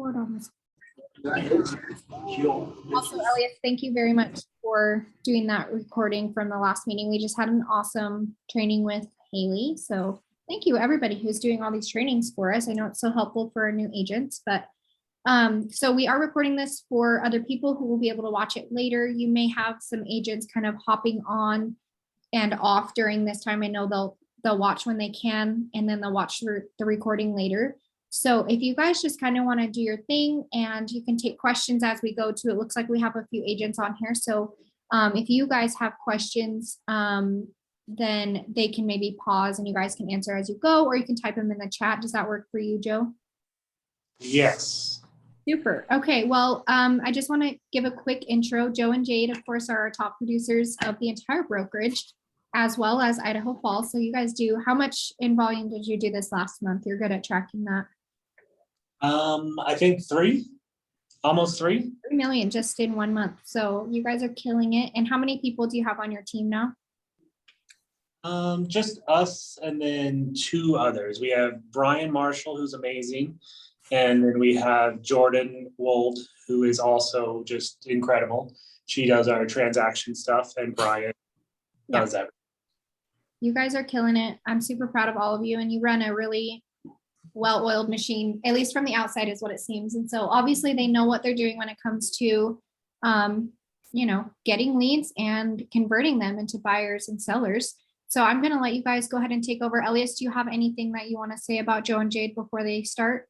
record on this. Also, Elias, thank you very much for doing that recording from the last meeting. We just had an awesome training with Haley. So thank you everybody who's doing all these trainings for us. I know it's so helpful for our new agents, but so we are recording this for other people who will be able to watch it later. You may have some agents kind of hopping on and off during this time. I know they'll watch when they can, and then they'll watch the recording later. So if you guys just kind of want to do your thing, and you can take questions as we go too. It looks like we have a few agents on here. So if you guys have questions, then they can maybe pause and you guys can answer as you go, or you can type them in the chat. Does that work for you, Joe? Yes. Super. Okay. Well, I just want to give a quick intro. Joe and Jade, of course, are our top producers of the entire brokerage, as well as Idaho Falls. So you guys do, how much in volume did you do this last month? You're good at tracking that. I think almost 3 million just in 1 month. So you guys are killing it. And how many people do you have on your team now? Just us and then 2 others. We have Brian Marshall, who's amazing. And then we have Jordan Wold, who is also just incredible. She does our transaction stuff, and Brian does everything. You guys are killing it. I'm super proud of all of you, and you run a really well-oiled machine, at least from the outside is what it seems. And so obviously they know what they're doing when it comes to, getting leads and converting them into buyers and sellers. So I'm going to let you guys go ahead and take over. Elias, do you have anything that you want to say about Joe and Jade before they start?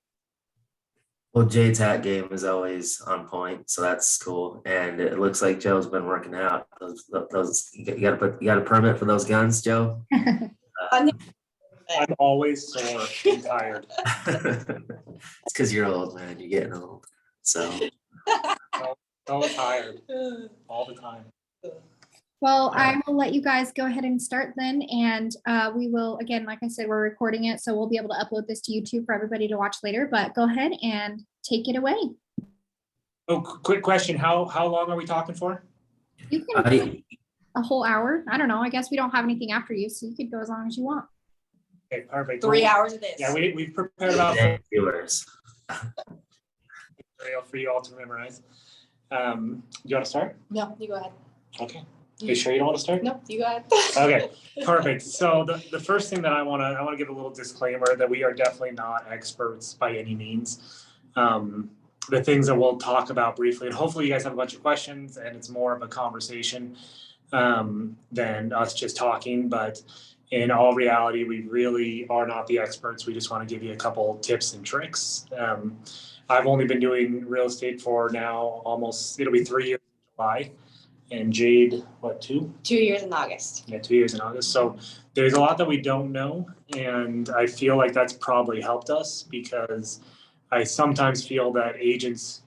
Well, Jade's hat game is always on point, so that's cool. And it looks like Joe's been working out. Those you got a permit for those guns, Joe? I'm always sore and tired. It's because you're old, man. You're getting old. So tired all the time. Well, I will let you guys go ahead and start then. And we will, again, like I said, we're recording it, so we'll be able to upload this to YouTube for everybody to watch later, but go ahead and take it away. Oh, quick question. How long are we talking for? You can a whole hour. I don't know. I guess we don't have anything after you, so you could go as long as you want. Okay, perfect. 3 hours of this. Yeah, we've prepared about viewers for you all to memorize. Do you want to start? No, you go ahead. Okay. Are you sure you don't want to start? No, you go ahead. Okay, perfect. So the first thing that I want to give a little disclaimer that we are definitely not experts by any means. The things that we'll talk about briefly, and hopefully you guys have a bunch of questions and it's more of a conversation than us just talking. But in all reality, we really are not the experts. We just want to give you a couple tips and tricks. I've only been doing real estate for now it'll be 3 years in July. And Jade, what, 2? 2 years in August. Yeah, 2 years in August. So there's a lot that we don't know. And I feel like that's probably helped us, because I sometimes feel that agents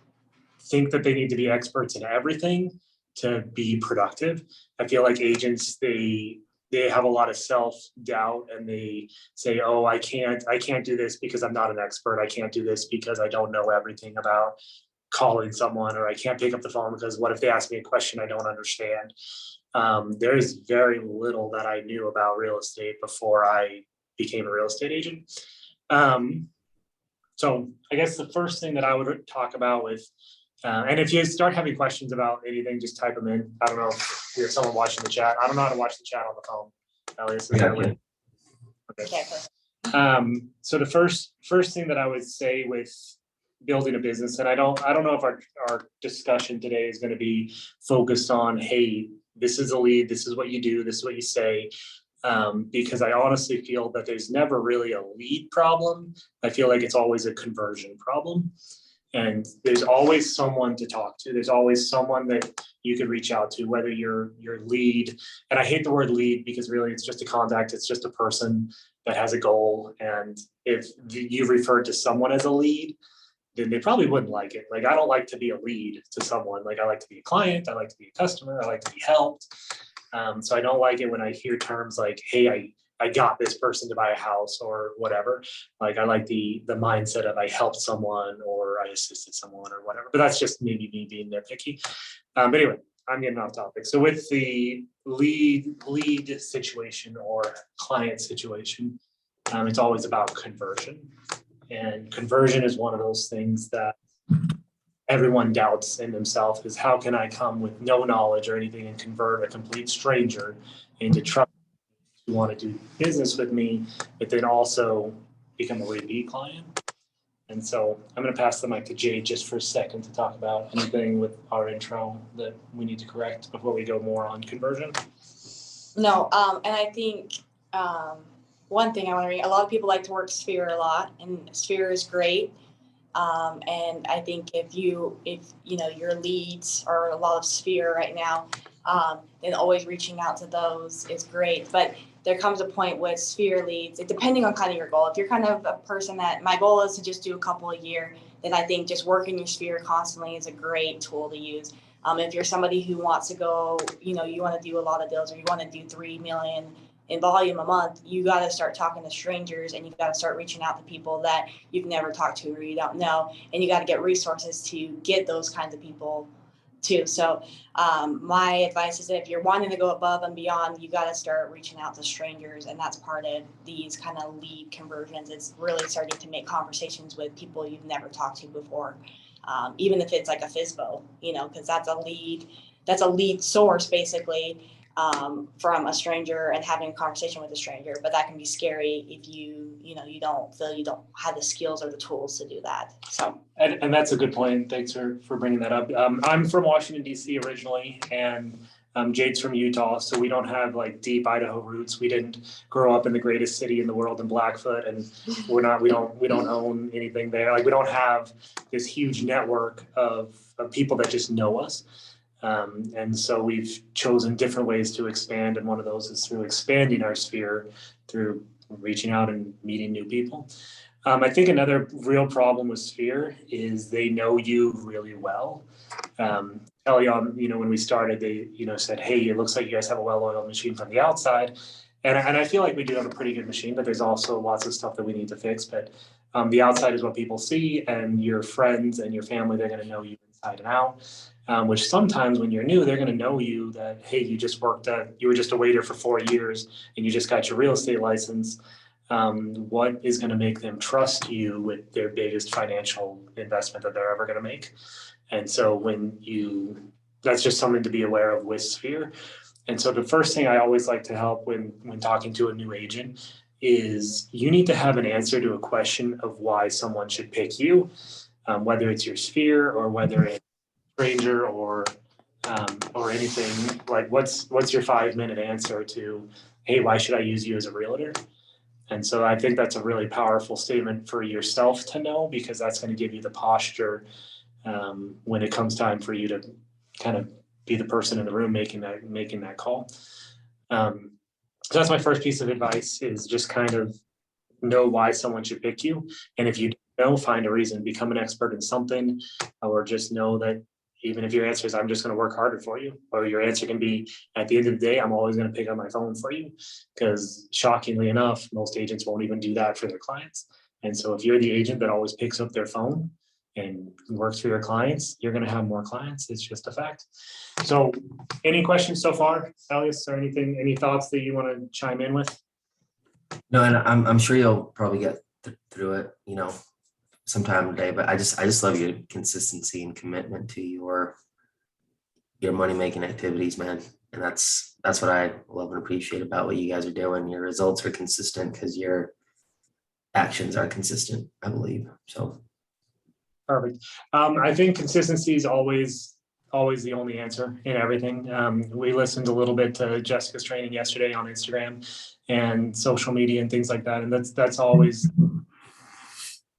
think that they need to be experts in everything to be productive. I feel like agents, they have a lot of self-doubt, and they say, oh, I can't do this because I'm not an expert. I can't do this because I don't know everything about calling someone, or I can't pick up the phone because what if they ask me a question I don't understand? There's very little that I knew about real estate before I became a real estate agent. So I guess the first thing that I would talk about with, and if you start having questions about anything, just type them in. I don't know if you have someone watching the chat. I don't know how to watch the chat on the phone. Elias, is that way? Okay. So the first thing that I would say with building a business, and I don't know if our discussion today is going to be focused on, hey, this is a lead, this is what you do, this is what you say, because I honestly feel that there's never really a lead problem. I feel like it's always a conversion problem, and there's always someone to talk to. There's always someone that you could reach out to, whether your lead, and I hate the word lead because really it's just a contact, it's just a person that has a goal, and if you referred to someone as a lead, then they probably wouldn't like it. Like, I don't like to be a lead to someone. Like, I like to be a client. I like to be a customer. I like to be helped. So I don't like it when I hear terms like, hey, I got this person to buy a house or whatever. Like, I like the mindset of I helped someone or I assisted someone or whatever. But that's just maybe me being nitpicky. But anyway, I'm getting off topic. So with the lead situation or client situation, it's always about conversion. And conversion is one of those things that everyone doubts in themselves is how can I come with no knowledge or anything and convert a complete stranger into trust who want to do business with me, but then also become a repeat client. And so I'm going to pass the mic to Jade just for a second to talk about anything with our intro that we need to correct before we go more on conversion. No, and I think one thing I want to read, a lot of people like to work Sphere a lot, and Sphere is great. And I think if you know your leads are a lot of Sphere right now, then always reaching out to those is great. But there comes a point with Sphere leads, depending on kind of your goal. If you're kind of a person that my goal is to just do a couple a year, then I think just working your Sphere constantly is a great tool to use. If you're somebody who wants to go, you want to do a lot of deals, or you want to do 3 million in volume a month, you got to start talking to strangers, and you got to start reaching out to people that you've never talked to or you don't know, and you got to get resources to get those kinds of people too. So my advice is that if you're wanting to go above and beyond, you got to start reaching out to strangers, and that's part of these kind of lead conversions. It's really starting to make conversations with people you've never talked to before, even if it's like a FISBO, because that's a lead source basically, from a stranger and having a conversation with a stranger. But that can be scary if you don't feel you don't have the skills or the tools to do that. So and that's a good point. Thanks for bringing that up. I'm from Washington D.C. originally, and Jade's from Utah, so we don't have like deep Idaho roots. We didn't grow up in the greatest city in the world in Blackfoot, and we don't own anything there. Like, we don't have this huge network of people that just know us. And so we've chosen different ways to expand, and one of those is through expanding our sphere through reaching out and meeting new people. I think another real problem with Sphere is they know you really well. Early on, when we started, they, said, hey, it looks like you guys have a well-oiled machine from the outside. And I feel like we do have a pretty good machine, but there's also lots of stuff that we need to fix. But the outside is what people see, and your friends and your family, they're going to know you inside and out. Which sometimes when you're new, they're going to know you that, hey, you were just a waiter for 4 years and you just got your real estate license. What is going to make them trust you with their biggest financial investment that they're ever going to make? And so that's just something to be aware of with Sphere. And so the first thing I always like to help when talking to a new agent is you need to have an answer to a question of why someone should pick you, whether it's your Sphere or whether it's stranger or anything. Like, what's your 5-minute answer to, hey, why should I use you as a realtor? And so I think that's a really powerful statement for yourself to know, because that's going to give you the posture when it comes time for you to kind of be the person in the room making that call. So that's my first piece of advice, is just kind of know why someone should pick you. And if you don't know, find a reason, become an expert in something, or just know that even if your answer is, I'm just going to work harder for you, or your answer can be, at the end of the day, I'm always going to pick up my phone for you, because shockingly enough, most agents won't even do that for their clients. And so if you're the agent that always picks up their phone and works for your clients, you're going to have more clients. It's just a fact. So any questions so far, Elias, or any thoughts that you want to chime in with? No, and I'm sure you'll probably get through it, sometime today, but I just love your consistency and commitment to your money making activities, man. And that's what I love and appreciate about what you guys are doing. Your results are consistent because your actions are consistent, I believe. So perfect. I think consistency is always the only answer in everything. We listened a little bit to Jessica's training yesterday on Instagram and social media and things like that, and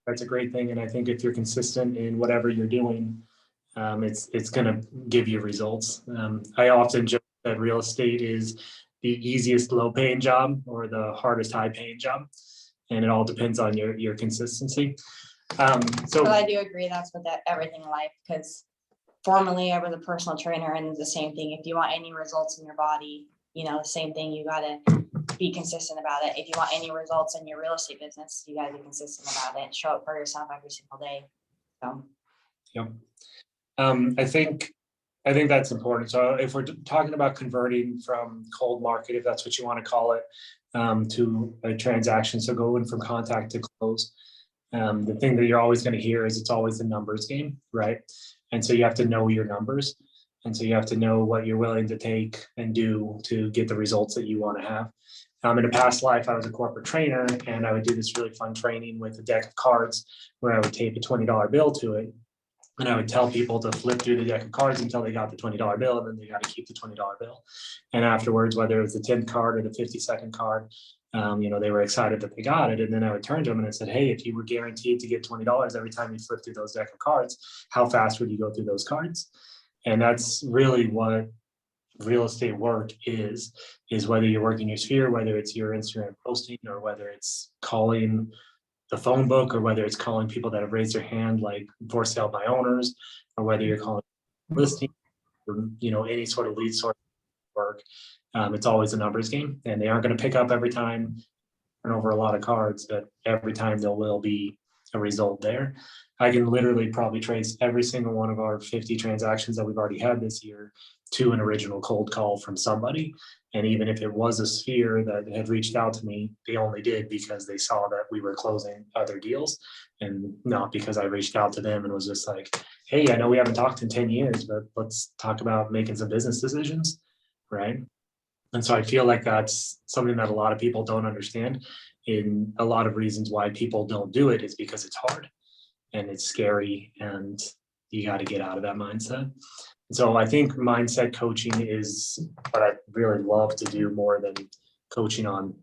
that's a great thing. And I think if you're consistent in whatever you're doing, it's going to give you results. I often joke that real estate is the easiest low-paying job or the hardest high-paying job, and it all depends on your consistency. But I do agree that's with everything in life, because formerly I was a personal trainer, and the same thing. If you want any results in your body, the same thing. You got to be consistent about it. If you want any results in your real estate business, you got to be consistent about it. Show up for yourself every single day. So. Yep. I think that's important. So if we're talking about converting from cold market, if that's what you want to call it, to a transaction, so going from contact to close, The thing that you're always going to hear is it's always a numbers game, right? And so you have to know your numbers. And so you have to know what you're willing to take and do to get the results that you want to have. In a past life, I was a corporate trainer, and I would do this really fun training with a deck of cards where I would tape a $20 bill to it. And I would tell people to flip through the deck of cards until they got the $20 bill, and then they got to keep the $20 bill. And afterwards, whether it was the 10th card or the 52nd card, they were excited that they got it. And then I would turn to them and I said, hey, if you were guaranteed to get $20 every time you flip through those deck of cards, how fast would you go through those cards? And that's really what real estate work is whether you're working your sphere, whether it's your Instagram posting, or whether it's calling the phone book, or whether it's calling people that have raised their hand, like for sale by owners, or whether you're calling listing, or, any sort of lead source work. It's always a numbers game, and they aren't going to pick up every time and over a lot of cards, but every time there will be a result there. I can literally probably trace every single one of our 50 transactions that we've already had this year to an original cold call from somebody. And even if it was a sphere that had reached out to me, they only did because they saw that we were closing other deals, and not because I reached out to them and was just like, hey, I know we haven't talked in 10 years, but let's talk about making some business decisions, right? And so I feel like that's something that a lot of people don't understand. In a lot of reasons why people don't do it is because it's hard and it's scary, and you got to get out of that mindset. So I think mindset coaching is what I really love to do more than coaching on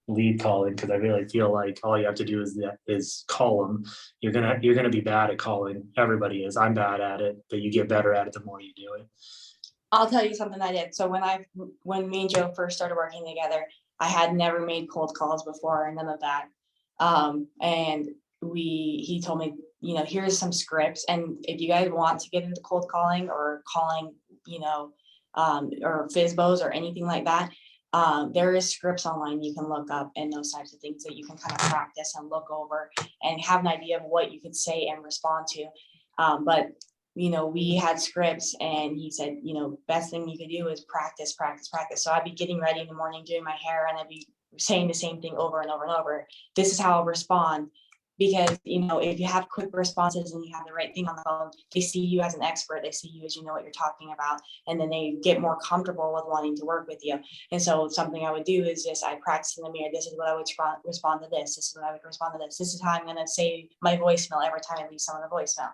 lead calling, because I really feel like all you have to do is call them. You're gonna be bad at calling. Everybody is. I'm bad at it, but you get better at it the more you do it. I'll tell you something I did. So when me and Joe first started working together, I had never made cold calls before, none of that. And he told me, here's some scripts. And if you guys want to get into cold calling or calling, or FISBOs or anything like that, there is scripts online you can look up, and those types of things that you can kind of practice and look over and have an idea of what you could say and respond to. But we had scripts, and he said, best thing you could do is practice. So I'd be getting ready in the morning, doing my hair, and I'd be saying the same thing over and over and over. This is how I'll respond. Because, if you have quick responses and you have the right thing on the phone, they see you as an expert. They see you as what you're talking about. And then they get more comfortable with wanting to work with you. And so something I would do is just, I practice in the mirror. This is what I would respond to this. This is what I would respond to this. This is how I'm going to say my voicemail every time I leave someone a voicemail.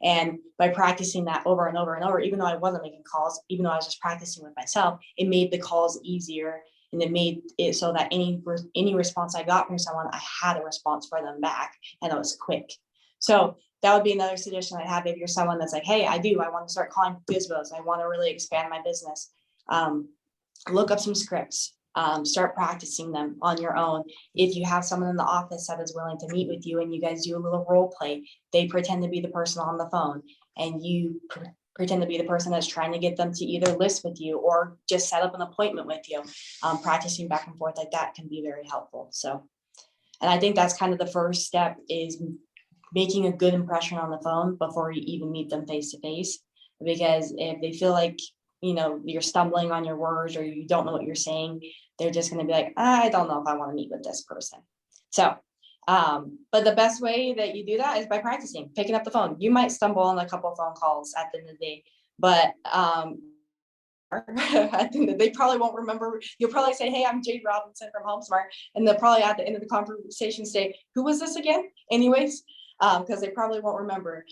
And by practicing that over and over and over, even though I wasn't making calls, even though I was just practicing with myself, it made the calls easier. And it made it so that any response I got from someone, I had a response for them back, and it was quick. So that would be another suggestion I have if you're someone that's like, hey, I want to start calling FISBOs. I want to really expand my business. Look up some scripts. Start practicing them on your own. If you have someone in the office that is willing to meet with you and you guys do a little role play, they pretend to be the person on the phone, and you pretend to be the person that's trying to get them to either list with you or just set up an appointment with you. Practicing back and forth like that can be very helpful. So, and I think that's kind of the first step, is making a good impression on the phone before you even meet them face to face. Because if they feel like, you're stumbling on your words or you don't know what you're saying, they're just going to be like, I don't know if I want to meet with this person. So, but the best way that you do that is by practicing, picking up the phone. You might stumble on a couple of phone calls at the end of the day, but they probably won't remember. You'll probably say, hey, I'm Jade Robinson from HomeSmart. And they'll probably at the end of the conversation say, who was this again? Anyways, because they probably won't remember.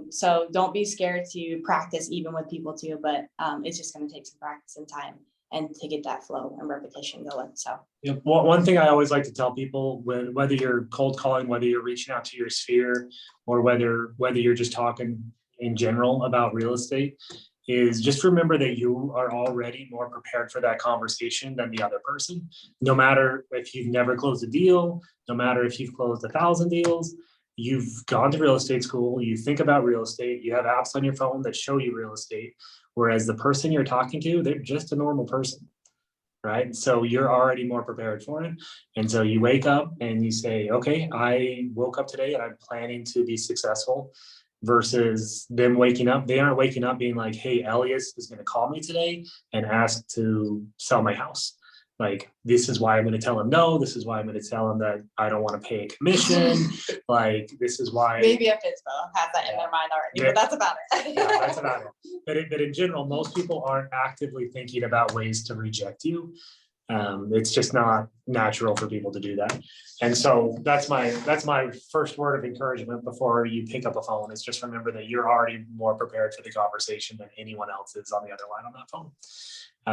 So don't be scared to practice even with people too, but it's just going to take some practice and time and to get that flow and repetition going. So yeah, one thing I always like to tell people, whether you're cold calling, whether you're reaching out to your sphere, or whether you're just talking in general about real estate, is just remember that you are already more prepared for that conversation than the other person. No matter if you've never closed a deal, no matter if you've closed 1,000 deals, you've gone to real estate school, you think about real estate, you have apps on your phone that show you real estate. Whereas the person you're talking to, they're just a normal person, right? So you're already more prepared for it. And so you wake up and you say, okay, I woke up today and I'm planning to be successful, versus them waking up. They aren't waking up being like, hey, Elias is going to call me today and ask to sell my house. Like, this is why I'm going to tell him no. This is why I'm going to tell him that I don't want to pay a commission. Like, this is why. Maybe a FISBO has that in their mind already, but that's about it. Yeah, that's about it. But in general, most people aren't actively thinking about ways to reject you. It's just not natural for people to do that. And so that's my first word of encouragement before you pick up a phone, is just remember that you're already more prepared for the conversation than anyone else is on the other line on that phone.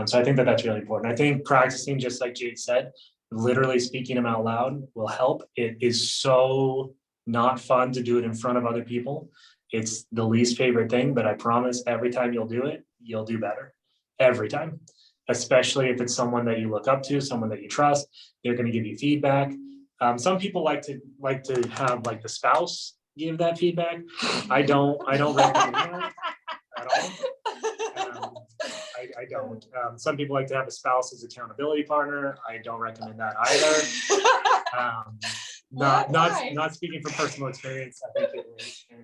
So I think that that's really important. I think practicing, just like Jade said, literally speaking them out loud will help. It is so not fun to do it in front of other people. It's the least favorite thing, but I promise every time you'll do it, you'll do better. Every time. Especially if it's someone that you look up to, someone that you trust, they're going to give you feedback. Some people like to have like the spouse give that feedback. I don't recommend that at all. I don't. Some people like to have a spouse as accountability partner. I don't recommend that either. Not speaking from personal experience. I think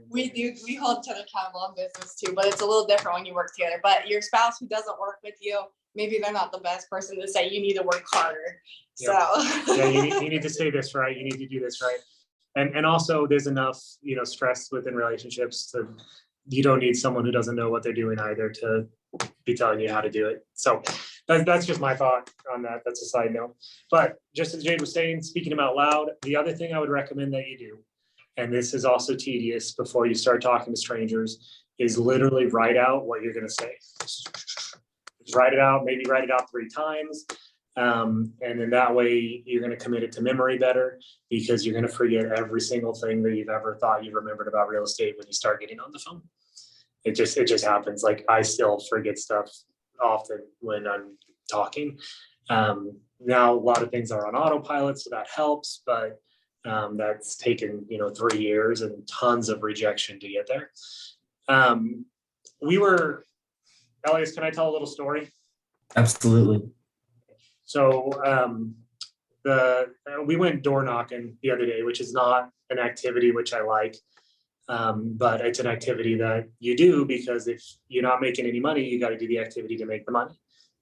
we hold each other accountable in business too, but it's a little different when you work together. But your spouse who doesn't work with you, maybe they're not the best person to say you need to work harder. Yep. So yeah, you need to say this right. You need to do this right. And also there's enough, stress within relationships to, you don't need someone who doesn't know what they're doing either to be telling you how to do it. So that's just my thought on that. That's a side note. But just as Jade was saying, speaking them out loud, the other thing I would recommend that you do, and this is also tedious before you start talking to strangers, is literally write out what you're going to say. Just write it out, maybe write it out 3 times. And then that way you're going to commit it to memory better, because you're going to forget every single thing that you've ever thought you remembered about real estate when you start getting on the phone. It just happens. Like, I still forget stuff often when I'm talking. Now a lot of things are on autopilot, so that helps, but that's taken 3 years and tons of rejection to get there. Elias, can I tell a little story? Absolutely. So we went door knocking the other day, which is not an activity which I like. But it's an activity that you do because if you're not making any money, you got to do the activity to make the money.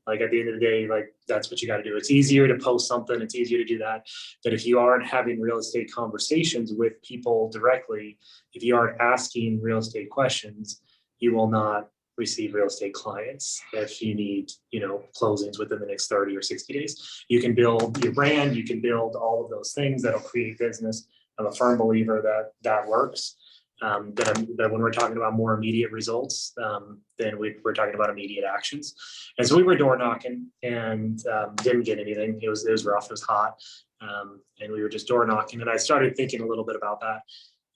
Like, at the end of the day, like, that's what you got to do. It's easier to post something. It's easier to do that. But if you aren't having real estate conversations with people directly, if you aren't asking real estate questions, you will not receive real estate clients. If you need, closings within the next 30 or 60 days, you can build your brand, you can build all of those things that'll create business. I'm a firm believer that works. That when we're talking about more immediate results, then we're talking about immediate actions. And so we were door knocking and didn't get anything. It was rough, it was hot. And we were just door knocking. And I started thinking a little bit about that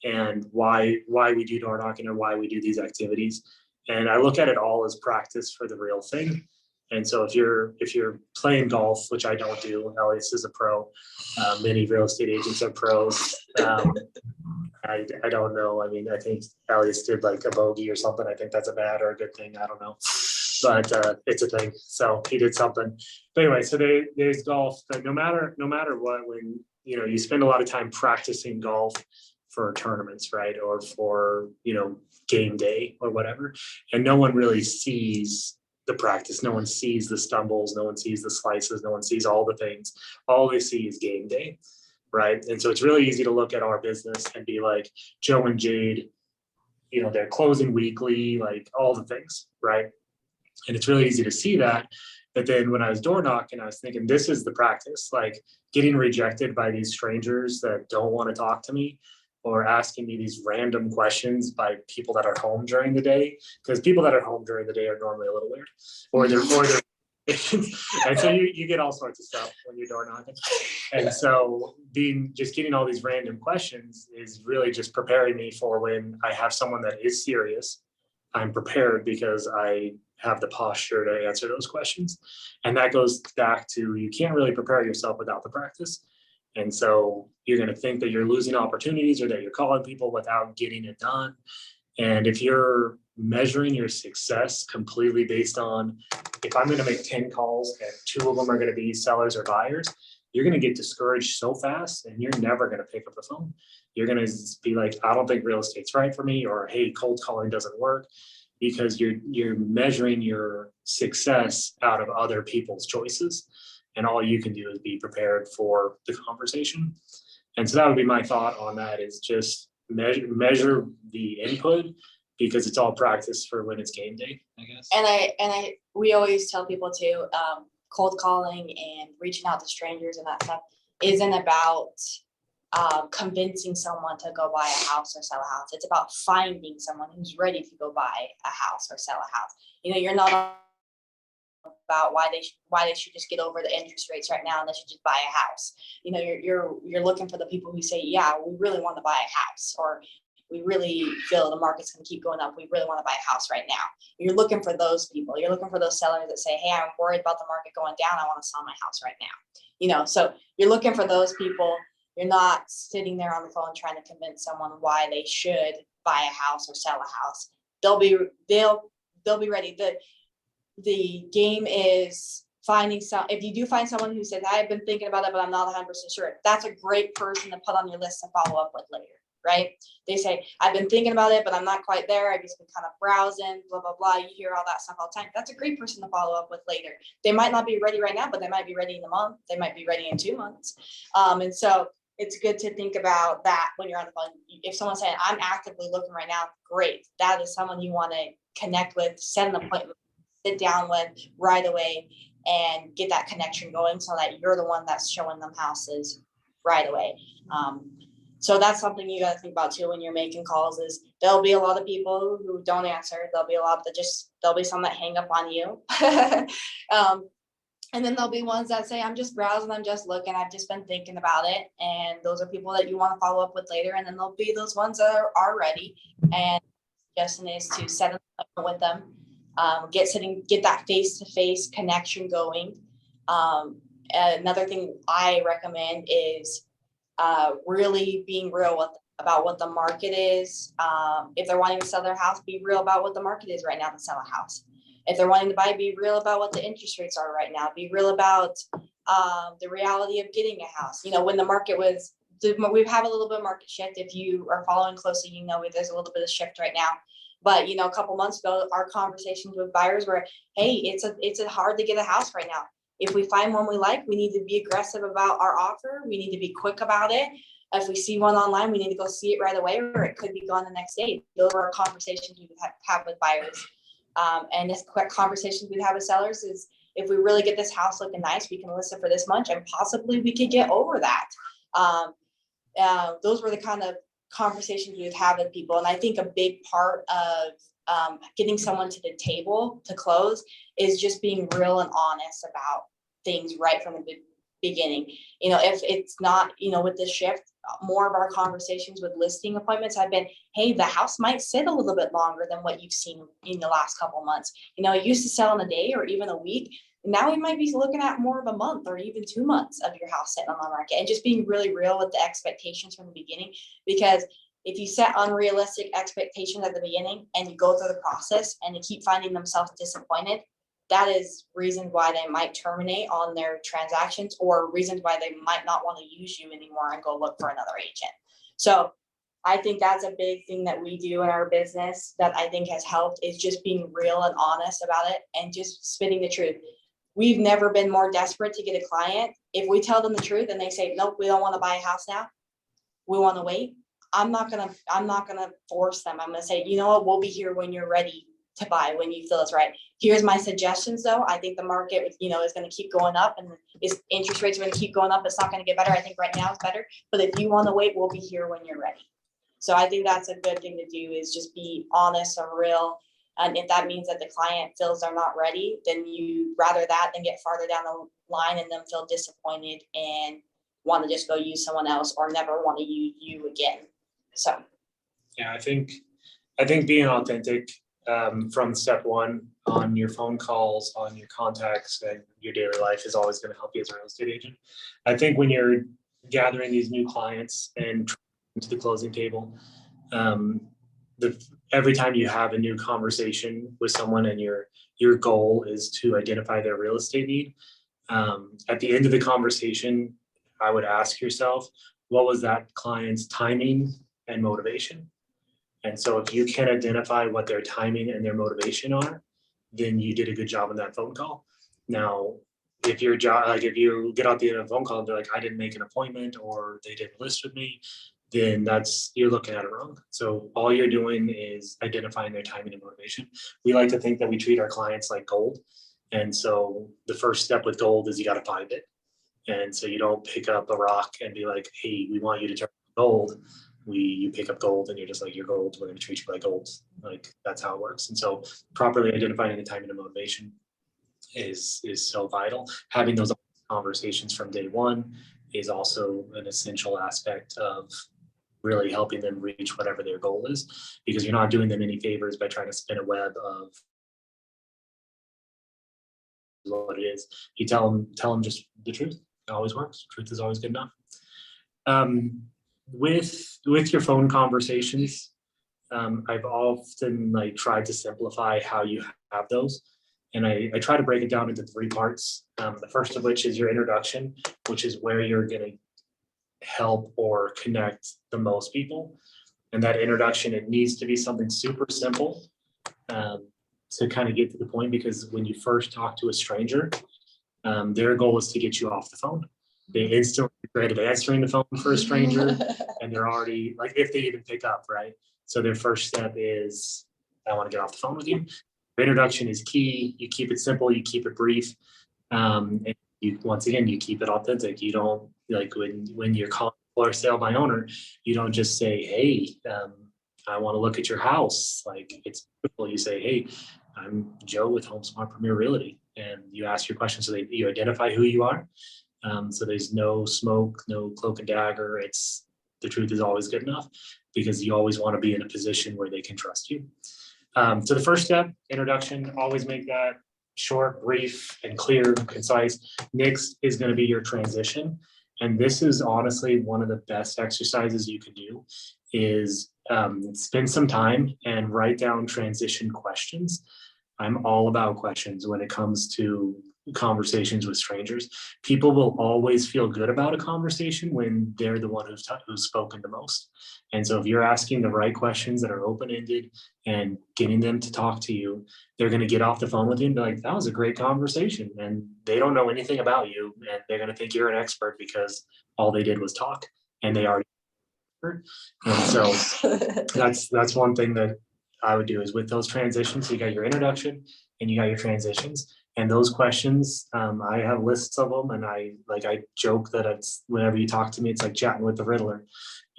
and why we do door knocking or why we do these activities. And I look at it all as practice for the real thing. And so if you're playing golf, which I don't do, Elias is a pro, many real estate agents are pros. I don't know. I mean, I think Elias did like a bogey or something. I think that's a bad or a good thing. I don't know, but it's a thing. So he did something. But anyway, so there's golf that no matter what, when you spend a lot of time practicing golf for tournaments, right, or for game day or whatever, and no one really sees the practice. No one sees the stumbles. No one sees the slices. No one sees all the things. All they see is game day. Right. And so it's really easy to look at our business and be like, Joe and Jade, they're closing weekly, like all the things. Right. And it's really easy to see that. But then when I was door knocking, I was thinking, this is the practice, like getting rejected by these strangers that don't want to talk to me, or asking me these random questions by people that are home during the day, because people that are home during the day are normally a little weird, or they're and so you get all sorts of stuff when you're door knocking. And so getting all these random questions is really just preparing me for when I have someone that is serious. I'm prepared because I have the posture to answer those questions. And that goes back to, you can't really prepare yourself without the practice. And so you're going to think that you're losing opportunities or that you're calling people without getting it done. And if you're measuring your success completely based on, if I'm going to make 10 calls and 2 of them are going to be sellers or buyers, you're going to get discouraged so fast and you're never going to pick up the phone. You're going to be like, I don't think real estate's right for me, or hey, cold calling doesn't work, because you're measuring your success out of other people's choices. and all you can do is be prepared for the conversation. And so that would be my thought on that, is just measure the input, because it's all practice for when it's game day, I guess. And we always tell people to, cold calling and reaching out to strangers and that stuff isn't about convincing someone to go buy a house or sell a house. It's about finding someone who's ready to go buy a house or sell a house. You know, you're not about why they should just get over the interest rates right now and they should just buy a house. You know, you're looking for the people who say, yeah, we really want to buy a house, or we really feel the market's going to keep going up. We really want to buy a house right now. You're looking for those people. You're looking for those sellers that say, hey, I'm worried about the market going down. I want to sell my house right now. You know, so you're looking for those people. You're not sitting there on the phone trying to convince someone why they should buy a house or sell a house. They'll be ready. The game is finding if you do find someone who says, I've been thinking about it, but I'm not 100% sure. That's a great person to put on your list to follow up with later, right? They say, I've been thinking about it, but I'm not quite there. I've just been kind of browsing, blah, blah, blah. You hear all that stuff all the time. That's a great person to follow up with later. They might not be ready right now, but they might be ready in a month. They might be ready in 2 months. And so it's good to think about that when you're on the phone. If someone's saying, I'm actively looking right now, great. That is someone you want to connect with, set an appointment, sit down with right away and get that connection going so that you're the one that's showing them houses right away. So that's something you got to think about too when you're making calls. Is there'll be a lot of people who don't answer. There'll be a lot that there'll be some that hang up on you. And then there'll be ones that say, I'm just browsing, I'm just looking, I've just been thinking about it. And those are people that you want to follow up with later. And then there'll be those ones that are ready. And suggestion is to set an appointment with them, get that face-to-face connection going. Another thing I recommend is really being real about what the market is. If they're wanting to sell their house, be real about what the market is right now to sell a house. If they're wanting to buy, be real about what the interest rates are right now. Be real about the reality of getting a house. You know, when the market we've had a little bit of market shift. If you are following closely, you know there's a little bit of shift right now. But, you know, a couple months ago, our conversations with buyers were, hey, it's hard to get a house right now. If we find one we like, we need to be aggressive about our offer. We need to be quick about it. If we see one online, we need to go see it right away, or it could be gone the next day. Those are our conversations we have with buyers. And this quick conversations we have with sellers is, if we really get this house looking nice, we can list it for this much, and possibly we could get over that. Those were the kind of conversations we would have with people. And I think a big part of getting someone to the table to close is just being real and honest about things right from the beginning. You know, if it's not, you know, with this shift, more of our conversations with listing appointments have been, hey, the house might sit a little bit longer than what you've seen in the last couple months. You know, it used to sell in a day or even a week. Now we might be looking at more of a month or even 2 months of your house sitting on the market, and just being really real with the expectations from the beginning. Because if you set unrealistic expectations at the beginning and you go through the process and you keep finding themselves disappointed, that is reasons why they might terminate on their transactions, or reasons why they might not want to use you anymore and go look for another agent. So I think that's a big thing that we do in our business that I think has helped, is just being real and honest about it and just spitting the truth. We've never been more desperate to get a client. If we tell them the truth and they say, nope, we don't want to buy a house now, we want to wait, I'm not gonna force them. I'm gonna say, you know what, we'll be here when you're ready to buy, when you feel it's right. Here's my suggestions though. I think the market, you know, is going to keep going up, and interest rates are going to keep going up. It's not going to get better. I think right now it's better, but if you want to wait, we'll be here when you're ready. So I think that's a good thing to do, is just be honest and real. And if that means that the client feels they're not ready, then you rather that than get farther down the line and them feel disappointed and want to just go use someone else or never want to use you again. So yeah, I think being authentic from step one on your phone calls, on your contacts, and your daily life is always going to help you as a real estate agent. I think when you're gathering these new clients and to the closing table, every time you have a new conversation with someone and your goal is to identify their real estate need, at the end of the conversation, I would ask yourself, what was that client's timing and motivation? And so if you can identify what their timing and their motivation are, then you did a good job on that phone call. Now, if your job, like if you get out the end of a phone call and they're like, I didn't make an appointment or they didn't list with me, then you're looking at it wrong. So all you're doing is identifying their timing and motivation. We like to think that we treat our clients like gold. And so the first step with gold is you got to find it. And so you don't pick up a rock and be like, hey, we want you to turn gold. You pick up gold and you're just like, you're gold, we're going to treat you like gold. Like that's how it works. And so properly identifying the timing and motivation is so vital. Having those conversations from day one is also an essential aspect of really helping them reach whatever their goal is, because you're not doing them any favors by trying to spin a web of what it is. You tell them just the truth. It always works. Truth is always good enough. With your phone conversations, I've often like tried to simplify how you have those. And I try to break it down into 3 parts. The first of which is your introduction, which is where you're going to help or connect the most people. And that introduction, it needs to be something super simple to kind of get to the point, because when you first talk to a stranger, their goal is to get you off the phone. They instantly great at answering the phone for a stranger, and they're already like, if they even pick up, right? So their first step is, I want to get off the phone with you. The introduction is key. You keep it simple, you keep it brief. And once again, you keep it authentic. You don't, like when you're calling for sale by owner, you don't just say, hey, I want to look at your house. Like it's beautiful. You say, hey, I'm Joe with HomeSmart Premier Realty. And you ask your questions so that you identify who you are. So there's no smoke, no cloak and dagger. The truth is always good enough, because you always want to be in a position where they can trust you. So the first step, introduction, always make that short, brief, and clear, concise. Next is going to be your transition. And this is honestly one of the best exercises you can do, is spend some time and write down transition questions. I'm all about questions when it comes to conversations with strangers. People will always feel good about a conversation when they're the one who's spoken the most. And so if you're asking the right questions that are open-ended and getting them to talk to you, they're going to get off the phone with you and be like, that was a great conversation. And they don't know anything about you, and they're going to think you're an expert because all they did was talk, and they already heard. And so that's one thing that I would do, is with those transitions, you got your introduction and you got your transitions. And those questions, I have lists of them, and I joke that it's, whenever you talk to me, it's like chatting with the Riddler,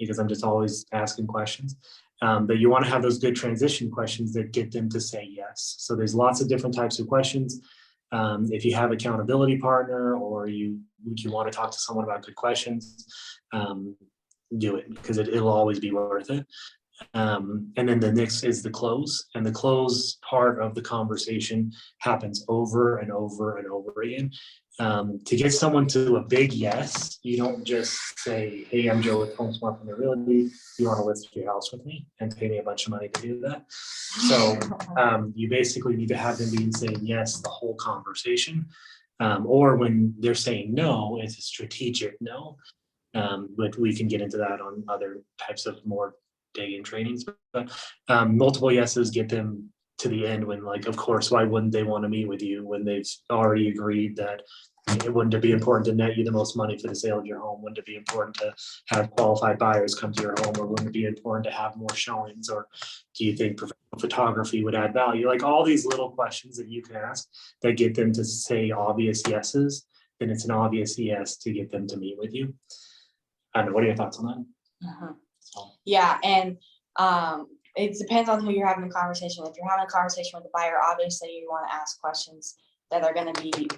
because I'm just always asking questions. But you want to have those good transition questions that get them to say yes. So there's lots of different types of questions. If you have accountability partner, or you want to talk to someone about good questions, do it, because it'll always be worth it. And then the next is the close, and the close part of the conversation happens over and over and over again. To get someone to a big yes, you don't just say, hey, I'm Joe with HomeSmart Premier Realty. You want to list your house with me and pay me a bunch of money to do that? So you basically need to have them be saying yes the whole conversation. Or when they're saying no, it's a strategic no. But we can get into that on other types of more dig-in trainings. But multiple yeses get them to the end, when, like, of course, why wouldn't they want to meet with you when they've already agreed that wouldn't it be important to net you the most money for the sale of your home? Wouldn't it be important to have qualified buyers come to your home? Or wouldn't it be important to have more showings? Or do you think professional photography would add value? Like all these little questions that you can ask that get them to say obvious yeses, then it's an obvious yes to get them to meet with you. I don't know, what are your thoughts on that? Uh-huh. Yeah, and it depends on who you're having a conversation with. If you're having a conversation with the buyer, obviously you want to ask questions that are going to be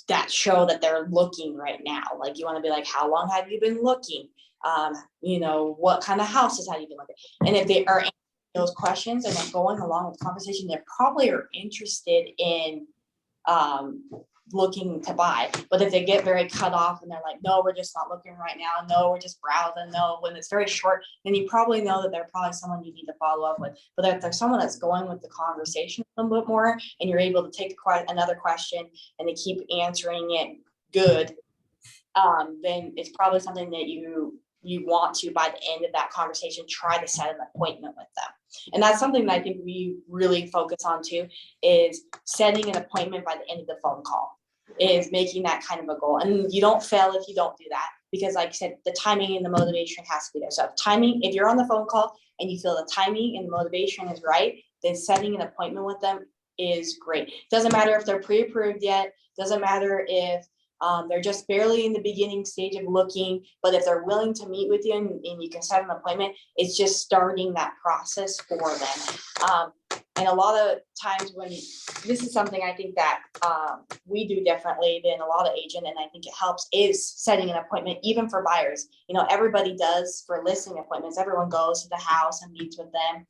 that show that they're looking right now. Like you want to be like, how long have you been looking? What kind of houses have you been looking? And if they are answering those questions and they're going along with the conversation, they probably are interested in looking to buy. But if they get very cut off and they're like, no, we're just not looking right now, no, we're just browsing, no, when it's very short, then you probably know that they're probably someone you need to follow up with. But if there's someone that's going with the conversation a little bit more, and you're able to take another question and they keep answering it good, then it's probably something that you want to, by the end of that conversation, try to set an appointment with them. And that's something that I think we really focus on too, is setting an appointment by the end of the phone call. is making that kind of a goal. And you don't fail if you don't do that, because like I said, the timing and the motivation has to be there. So if you're on the phone call and you feel the timing and the motivation is right, then setting an appointment with them is great. Doesn't matter if they're pre-approved yet, doesn't matter if they're just barely in the beginning stage of looking, but if they're willing to meet with you and you can set an appointment, it's just starting that process for them. And a lot of times when this is something I think that we do differently than a lot of agents, and I think it helps, is setting an appointment, even for buyers. You know, everybody does for listing appointments. Everyone goes to the house and meets with them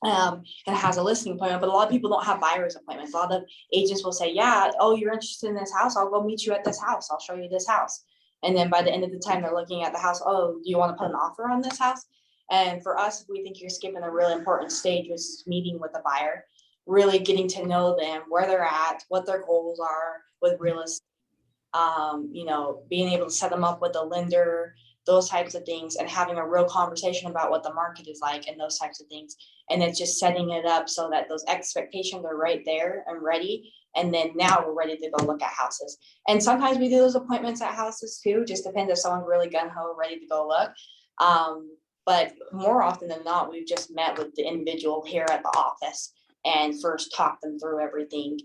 and has a listing appointment, but a lot of people don't have buyer's appointments. A lot of agents will say, yeah, oh, you're interested in this house? I'll go meet you at this house. I'll show you this house. And then by the end of the time they're looking at the house, oh, do you want to put an offer on this house? And for us, we think you're skipping a really important stage, which is meeting with the buyer, really getting to know them, where they're at, what their goals are with real estate, you know, being able to set them up with a lender, those types of things, and having a real conversation about what the market is like and those types of things. And it's just setting it up so that those expectations are right there and ready. And then now we're ready to go look at houses. And sometimes we do those appointments at houses too, just depends if someone's really gung-ho, ready to go look. But more often than not, we've just met with the individual here at the office and first talked them through everything.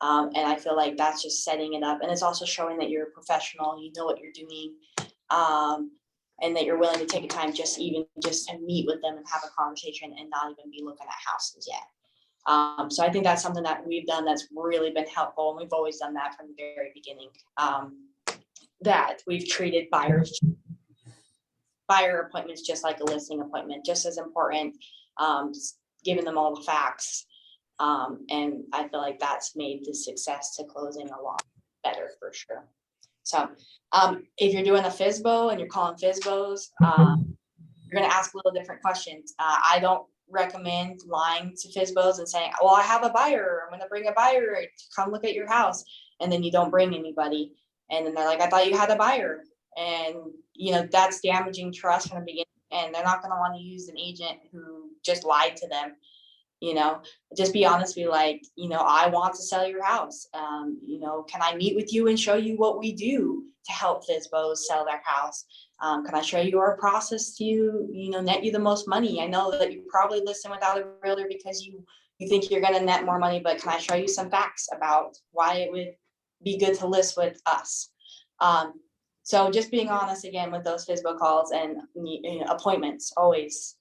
And I feel like that's just setting it up. And it's also showing that you're a professional, you know what you're doing, and that you're willing to take a time just to meet with them and have a conversation and not even be looking at houses yet. So I think that's something that we've done that's really been helpful. And we've always done that from the very beginning, that we've treated buyer appointments just like a listing appointment, just as important, giving them all the facts. And I feel like that's made the success to closing a lot better for sure. So if you're doing a FSBO and you're calling FSBOs, you're going to ask a little different questions. I don't recommend lying to FSBOs and saying, well, I have a buyer. I'm going to bring a buyer to come look at your house. And then you don't bring anybody. And then they're like, I thought you had a buyer. And, you know, that's damaging trust from the beginning. And they're not going to want to use an agent who just lied to them. You know, just be honest, be like, you know, I want to sell your house. You know, can I meet with you and show you what we do to help FSBOs sell their house? Can I show you our process to, you know, net you the most money? I know that you probably listen without a realtor because you think you're going to net more money, but can I show you some facts about why it would be good to list with us? So just being honest again with those FSBO calls and, you know, appointments, always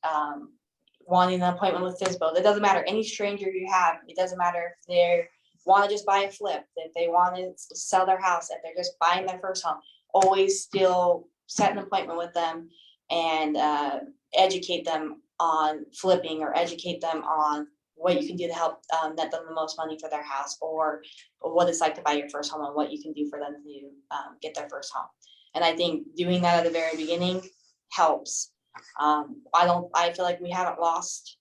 wanting an appointment with FSBO. It doesn't matter, any stranger you have, it doesn't matter if they want to just buy a flip, if they want to sell their house, if they're just buying their first home, always still set an appointment with them and educate them on flipping or educate them on what you can do to help net them the most money for their house, or what it's like to buy your first home and what you can do for them to get their first home. And I think doing that at the very beginning helps. I feel like we haven't lost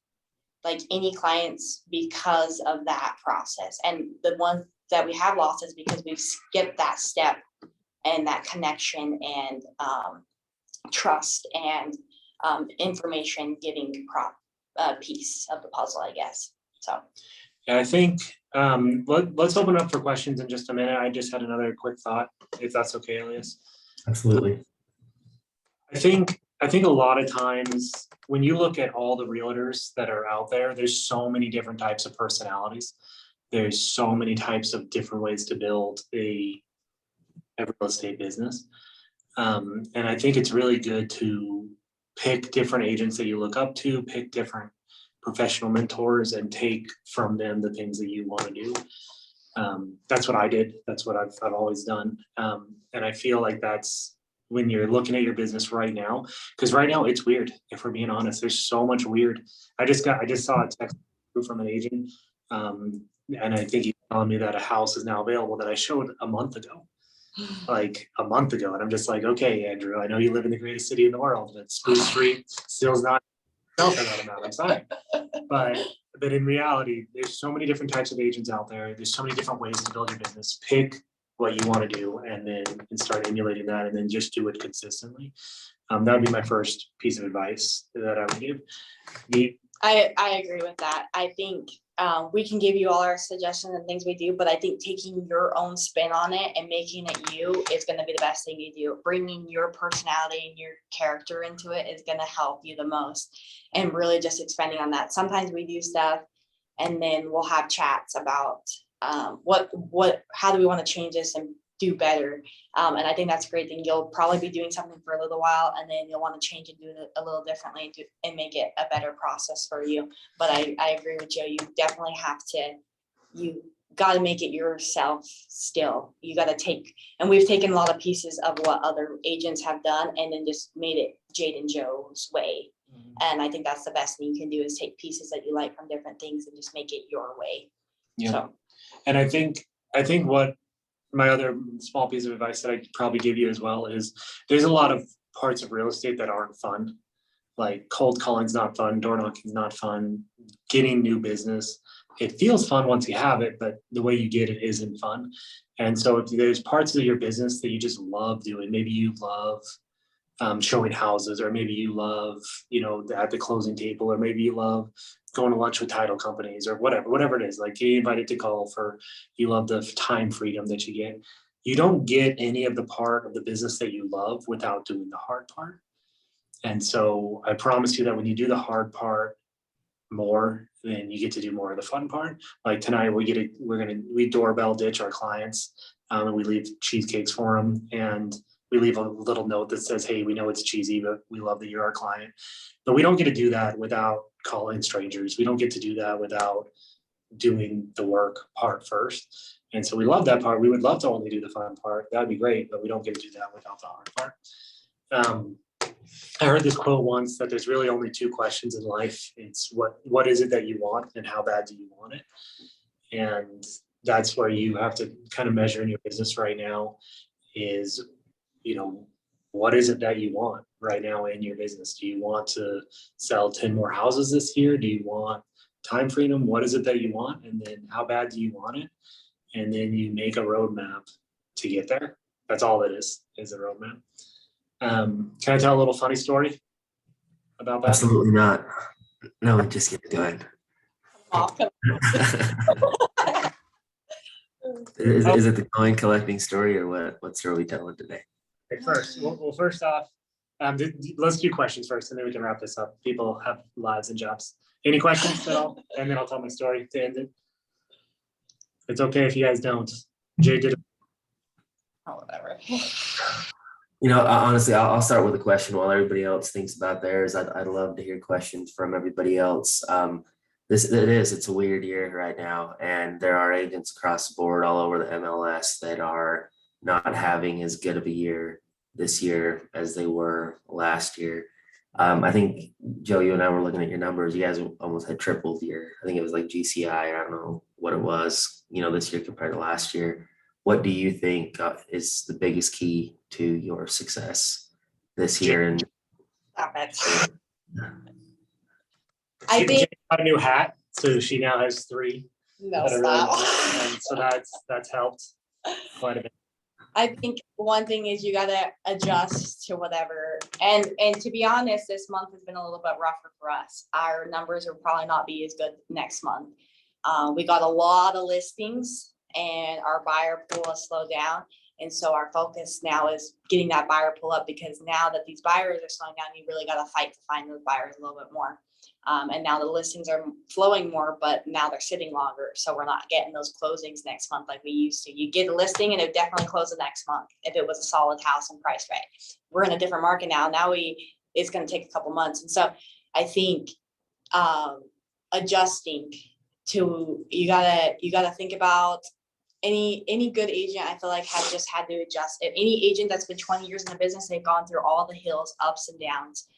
like any clients because of that process. And the ones that we have lost is because we've skipped that step and that connection and trust and information giving piece of the puzzle, I guess. So. Yeah, I think let's open up for questions in just a minute. I just had another quick thought, if that's okay, Elias. Absolutely. I think a lot of times when you look at all the realtors that are out there, there's so many different types of personalities. There's so many types of different ways to build a real estate business. And I think it's really good to pick different agents that you look up to, pick different professional mentors and take from them the things that you want to do. That's what I did. That's what I've always done. And I feel like that's when you're looking at your business right now, because right now it's weird. If we're being honest, there's so much weird. I just saw a text from an agent, and I think he's telling me that a house is now available that I showed a month ago. Like a month ago, and I'm just like, okay, Andrew, I know you live in the greatest city in the world, but Spruce Street still's not for that amount. I'm sorry, but in reality, there's so many different types of agents out there. There's so many different ways to build your business. Pick what you want to do, and then start emulating that, and then just do it consistently. That would be my first piece of advice that I would give. I agree with that. I think we can give you all our suggestions and things we do, but I think taking your own spin on it and making it you is going to be the best thing you do. Bringing your personality and your character into it is going to help you the most, and really just expanding on that. Sometimes we do stuff and then we'll have chats about how do we want to change this and do better. And I think that's a great thing. You'll probably be doing something for a little while and then you'll want to change and do it a little differently and make it a better process for you. But I agree with Joe. You definitely have to, you got to make it yourself still. You got to take, and we've taken a lot of pieces of what other agents have done and then just made it Jade and Joe's way. And I think that's the best thing you can do is take pieces that you like from different things and just make it your way. Yeah. So. And I think what my other small piece of advice that I could probably give you as well is there's a lot of parts of real estate that aren't fun. Like cold calling's not fun, door knocking's not fun, getting new business. It feels fun once you have it, but the way you get it isn't fun. And so if there's parts of your business that you just love doing, maybe you love showing houses, or maybe you love, at the closing table, or maybe you love going to lunch with title companies, or whatever it is, like getting invited to golf, or you love the time freedom that you get. You don't get any of the part of the business that you love without doing the hard part. And so I promise you that when you do the hard part more, then you get to do more of the fun part. Like tonight, we doorbell ditch our clients, and we leave cheesecakes for them, and we leave a little note that says, hey, we know it's cheesy, but we love that you're our client. But we don't get to do that without calling strangers. We don't get to do that without doing the work part first. And so we love that part. We would love to only do the fun part. That'd be great, but we don't get to do that without the hard part. I heard this quote once that there's really only two questions in life. It's what is it that you want, and how bad do you want it? And that's where you have to kind of measure in your business right now is, what is it that you want right now in your business? Do you want to sell 10 more houses this year? Do you want time freedom? What is it that you want? And then how bad do you want it? And then you make a roadmap to get there. That's all it is a roadmap. Can I tell a little funny story about that? Absolutely not. No, just get going. Is it the coin collecting story, or what story are we telling today? Okay, first off, let's do questions first, and then we can wrap this up. People have lives and jobs. Any questions at all? And then I'll tell my story to end it. It's okay if you guys don't. Jay did it. Oh, whatever. Honestly, I'll start with a question while everybody else thinks about theirs. I'd love to hear questions from everybody else. It's a weird year right now, and there are agents across the board all over the MLS that are not having as good of a year this year as they were last year. I think, Joe, you and I were looking at your numbers. You guys almost had tripled I think it was like GCI. I don't know what it was, this year compared to last year. What do you think is the biggest key to your success this year? And Stop it. I think she got a new hat, so she now has 3. No, stop. And so that's helped quite a bit. I think one thing is you gotta adjust to whatever. And to be honest, this month has been a little bit rougher for us. Our numbers will probably not be as good next month. We got a lot of listings and our buyer pool has slowed down. And so our focus now is getting that buyer pool up, because now that these buyers are slowing down, you really got to fight to find those buyers a little bit more. And now the listings are flowing more, but now they're sitting longer. So we're not getting those closings next month like we used to. You get a listing and it would definitely close the next month if it was a solid house and price right. We're in a different market now. It's going to take a couple months. And so I think adjusting to, you gotta think about any good agent, I feel like, has just had to adjust. If any agent that's been 20 years in the business, they've gone through all the hills, ups and downs,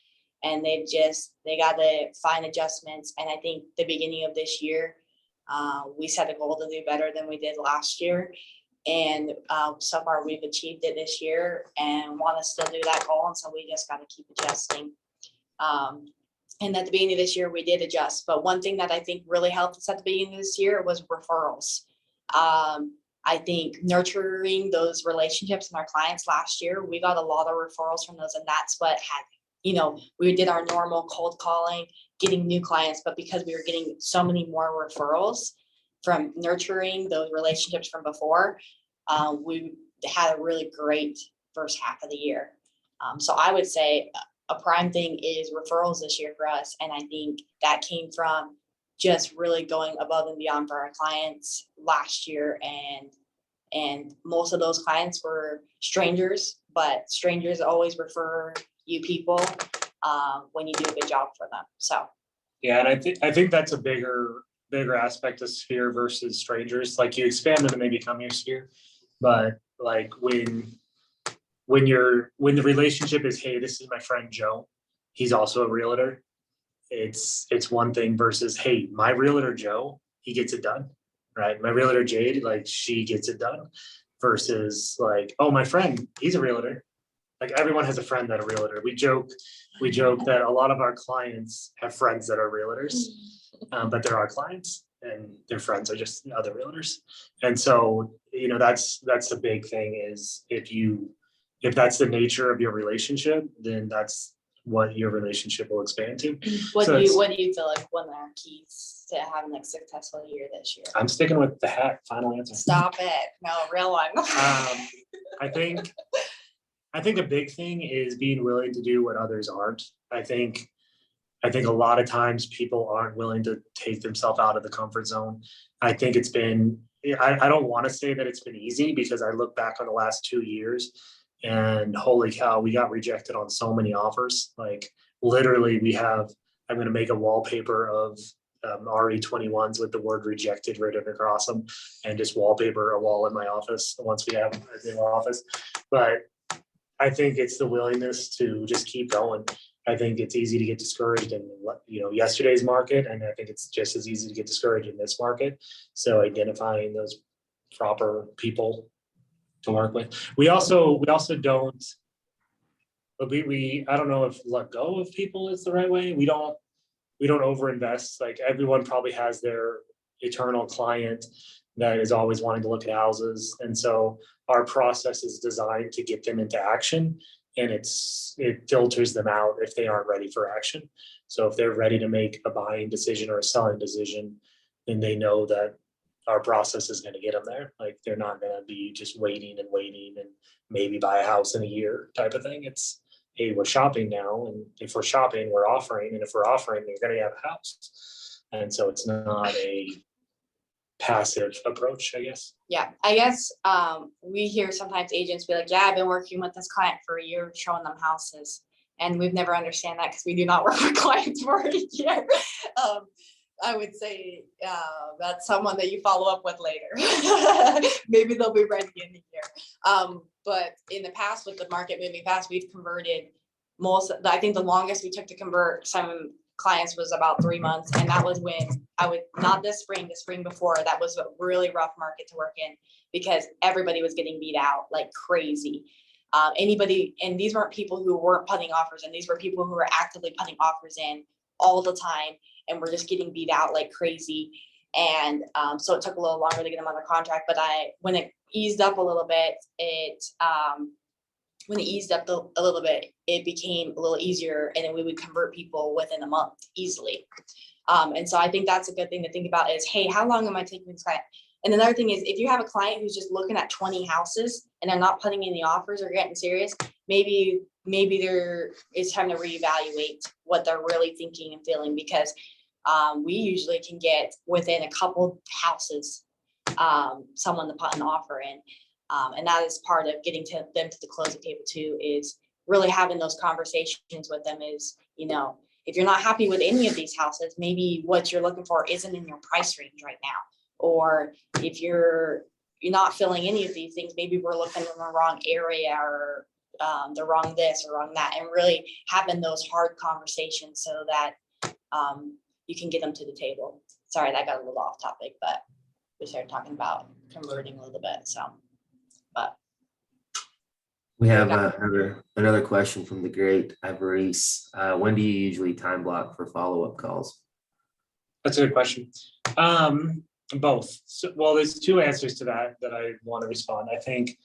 and they got to find adjustments. And I think the beginning of this year, we set a goal to do better than we did last year. And so far we've achieved it this year and want to still do that goal. And so we just got to keep adjusting. And at the beginning of this year, we did adjust. But one thing that I think really helped us at the beginning of this year was referrals. I think nurturing those relationships and our clients last year, we got a lot of referrals from those, and that's what had we did our normal cold calling, getting new clients, but because we were getting so many more referrals from nurturing those relationships from before, we had a really great first half of the year. So I would say a prime thing is referrals this year for us. And I think that came from just really going above and beyond for our clients last year. And most of those clients were strangers, but strangers always refer you people when you do a good job for them. So. Yeah, and I think that's a bigger aspect of sphere versus strangers. Like you expand them and they become your sphere. But like when the relationship is, hey, this is my friend Joe, he's also a realtor. It's one thing versus, hey, my realtor Joe, he gets it done, right? My realtor Jade, like she gets it done, versus like, oh, my friend, he's a realtor. Like everyone has a friend that a realtor. We joke that a lot of our clients have friends that are realtors, but they're our clients and their friends are just other realtors. And so, that's the big thing is if that's the nature of your relationship, then that's what your relationship will expand to. What do you feel like one of our keys to having a successful year this year? I'm sticking with the hat. Final answer. Stop it. No, real one. I think a big thing is being willing to do what others aren't. I think a lot of times people aren't willing to take themselves out of the comfort zone. I think it's been, I don't want to say that it's been easy, because I look back on the last 2 years and holy cow, we got rejected on so many offers. Like literally I'm going to make a wallpaper of RE21s with the word rejected written across them and just wallpaper a wall in my office once we have a new office. But I think it's the willingness to just keep going. I think it's easy to get discouraged in yesterday's market, and I think it's just as easy to get discouraged in this market. So identifying those proper people to work with. We also don't. I don't know if let go of people is the right way. We don't overinvest. Like everyone probably has their eternal client that is always wanting to look at houses, and so our process is designed to get them into action, and it filters them out if they aren't ready for action. So if they're ready to make a buying decision or a selling decision, then they know that our process is going to get them there. Like they're not going to be just waiting and maybe buy a house in a year type of thing. It's, hey, we're shopping now, and if we're shopping, we're offering, and if we're offering, you're going to have a house. And so it's not a passive approach, I guess. Yeah, I guess we hear sometimes agents be like, yeah, I've been working with this client for a year, showing them houses. And we've never understand that because we do not work with clients for a year. I would say that's someone that you follow up with later. Maybe they'll be ready in a year. But in the past, with the market moving fast, we've converted I think the longest we took to convert some clients was about 3 months. And that was when not the spring before, that was a really rough market to work in because everybody was getting beat out like crazy. And these weren't people who weren't putting offers in, these were people who were actively putting offers in all the time and we're just getting beat out like crazy. And so it took a little longer to get them under contract, but when it eased up a little bit, it became a little easier, and then we would convert people within a month easily. And so I think that's a good thing to think about is, hey, how long am I taking this client? And another thing is, if you have a client who's just looking at 20 houses and they're not putting in the offers or getting serious, maybe it's time to reevaluate what they're really thinking and feeling, because we usually can get within a couple houses someone to put an offer in. And that is part of getting them to the closing table too, is really having those conversations with them is, if you're not happy with any of these houses, maybe what you're looking for isn't in your price range right now. Or if you're not feeling any of these things, maybe we're looking in the wrong area or the wrong this or wrong that, and really having those hard conversations so that you can get them to the table. Sorry, that got a little off topic, but we started talking about converting a little bit. So, but we have another question from the great Iverice. When do you usually time block for follow-up calls? That's a good question. Both. So, well, there's two answers to that I want to respond. I think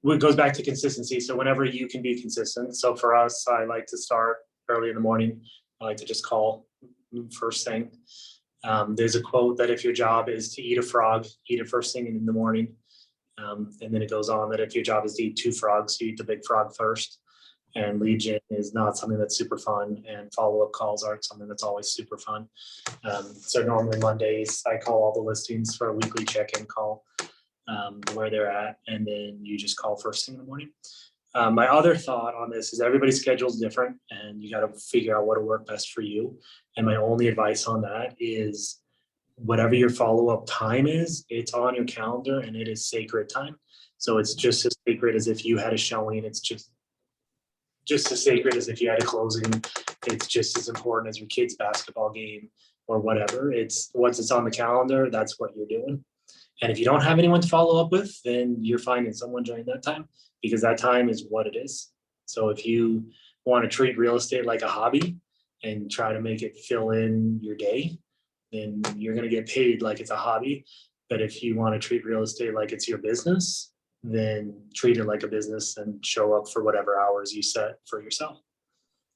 it goes back to consistency. So whenever you can be consistent. So for us, I like to start early in the morning. I like to just call first thing. There's a quote that if your job is to eat a frog, eat it first thing in the morning. And then it goes on that if your job is to eat 2 frogs, you eat the big frog first. And lead gen is not something that's super fun, and follow-up calls aren't something that's always super fun. So normally Mondays, I call all the listings for a weekly check-in call, where they're at, and then you just call first thing in the morning. My other thought on this is everybody's schedule is different, and you got to figure out what will work best for you. And my only advice on that is whatever your follow-up time is, it's on your calendar and it is sacred time. So it's just as sacred as if you had a showing. It's just as sacred as if you had a closing. It's just as important as your kid's basketball game or whatever. It's once it's on the calendar, that's what you're doing. And if you don't have anyone to follow up with, then you're finding someone during that time, because that time is what it is. So if you want to treat real estate like a hobby and try to make it fill in your day, then you're going to get paid like it's a hobby. But if you want to treat real estate like it's your business, then treat it like a business and show up for whatever hours you set for yourself.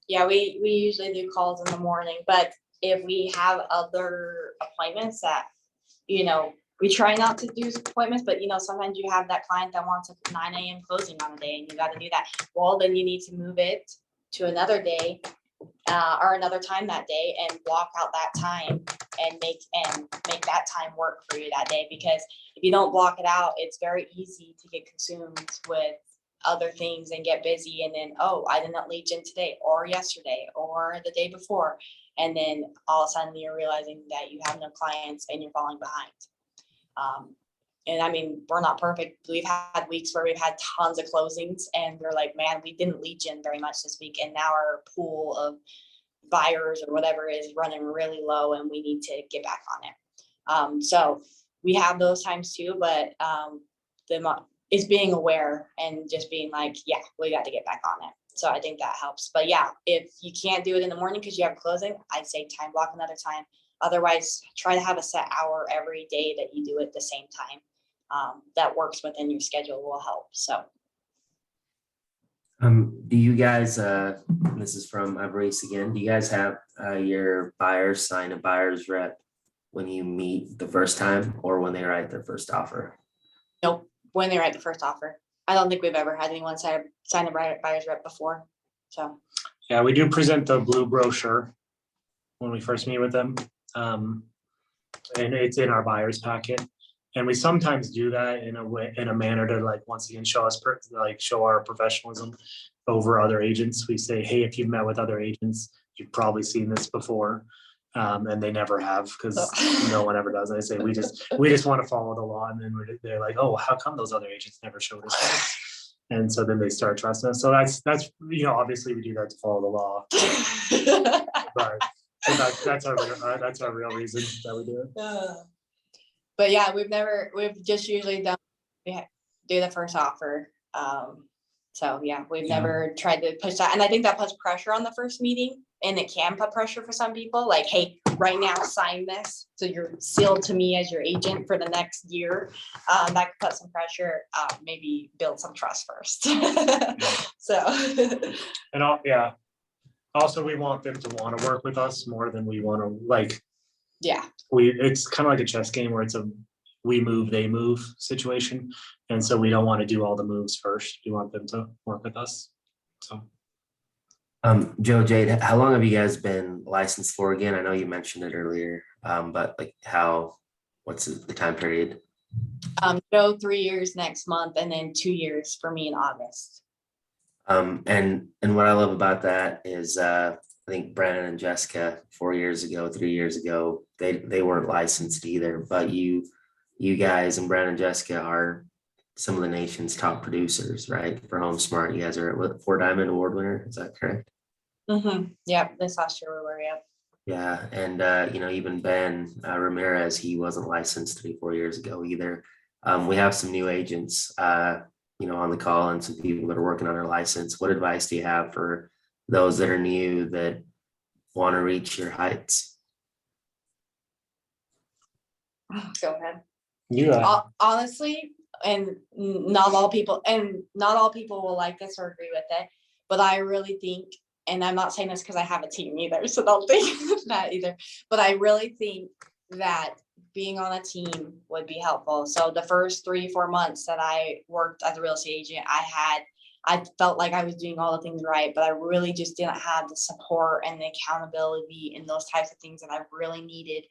Yeah, we usually do calls in the morning, but if we have other appointments that, we try not to do appointments, but sometimes you have that client that wants a 9 a.m. closing on a day and you got to do that. Well, then you need to move it to another day or another time that day and block out that time and make that time work for you that day. Because if you don't block it out, it's very easy to get consumed with other things and get busy. And then, oh, I did not lead gen today or yesterday or the day before. And then all of a sudden you're realizing that you have no clients and you're falling behind. And I mean, we're not perfect. We've had weeks where we've had tons of closings and we're like, man, we didn't lead gen very much this week. And now our pool of buyers or whatever is running really low and we need to get back on it. So we have those times too, but is being aware and just being like, yeah, we got to get back on it. So I think that helps. But yeah, if you can't do it in the morning because you have closing, I'd say time block another time. Otherwise, try to have a set hour every day that you do it at the same time. That works within your schedule will help. So. Do you guys, this is from Brace again, do you guys have your buyers sign a buyer's rep when you meet the first time or when they write their first offer? Nope, when they write the first offer. I don't think we've ever had anyone sign a buyer's rep before. So. Yeah, we do present the blue brochure when we first meet with them. And it's in our buyer's packet. And we sometimes do that in a manner to like, once again, show our professionalism over other agents. We say, hey, if you've met with other agents, you've probably seen this before. And they never have, because no one ever does. And I say, we just want to follow the law. And then they're like, oh, how come those other agents never showed us? And so then they start trusting us. So that's obviously we do that to follow the law. That's our real reason that we do it. But yeah, we've just usually do the first offer. So yeah, we've never tried to push that. And I think that puts pressure on the first meeting, and it can put pressure for some people like, hey, right now sign this. So you're sealed to me as your agent for the next year. That could put some pressure, maybe build some trust first. So. And also we want them to want to work with us more than we want to it's kind of like a chess game where it's a we move, they move situation. And so we don't want to do all the moves first. We want them to work with us. So. Joe, Jade, how long have you guys been licensed for again? I know you mentioned it earlier, but like what's the time period? Joe, 3 years next month, and then 2 years for me in August. And what I love about that is I think Brandon and Jessica 3 years ago, they weren't licensed either, but you guys and Brandon and Jessica are some of the nation's top producers, right? For Home Smart, you guys are a 4-diamond award winner. Is that correct? Mm-hmm. Yep. This last year we were, yep. Yeah. And, even Ben Ramirez, he wasn't licensed 3-4 years ago either. We have some new agents, on the call and some people that are working on their license. What advice do you have for those that are new that want to reach your heights? Go ahead. Yeah. Honestly, and not all people will like this or agree with it, but I really think and I'm not saying this because I have a team either, so don't think that either, but I really think that being on a team would be helpful. So the first 3-4 months that I worked as a real estate agent, I felt like I was doing all the things right, but I really just didn't have the support and the accountability and those types of things that I really needed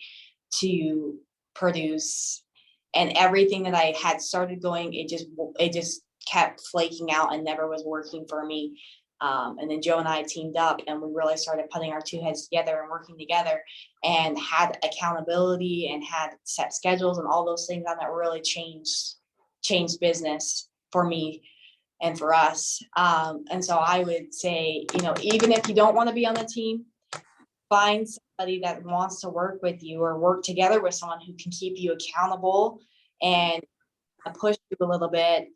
to produce. And everything that I had started going, it just kept flaking out and never was working for me. And then Joe and I teamed up, and we really started putting our two heads together and working together, and had accountability and had set schedules and all those things, and that really changed business for me and for us. And so I would say, even if you don't want to be on the team, find somebody that wants to work with you, or work together with someone who can keep you accountable and push you a little bit,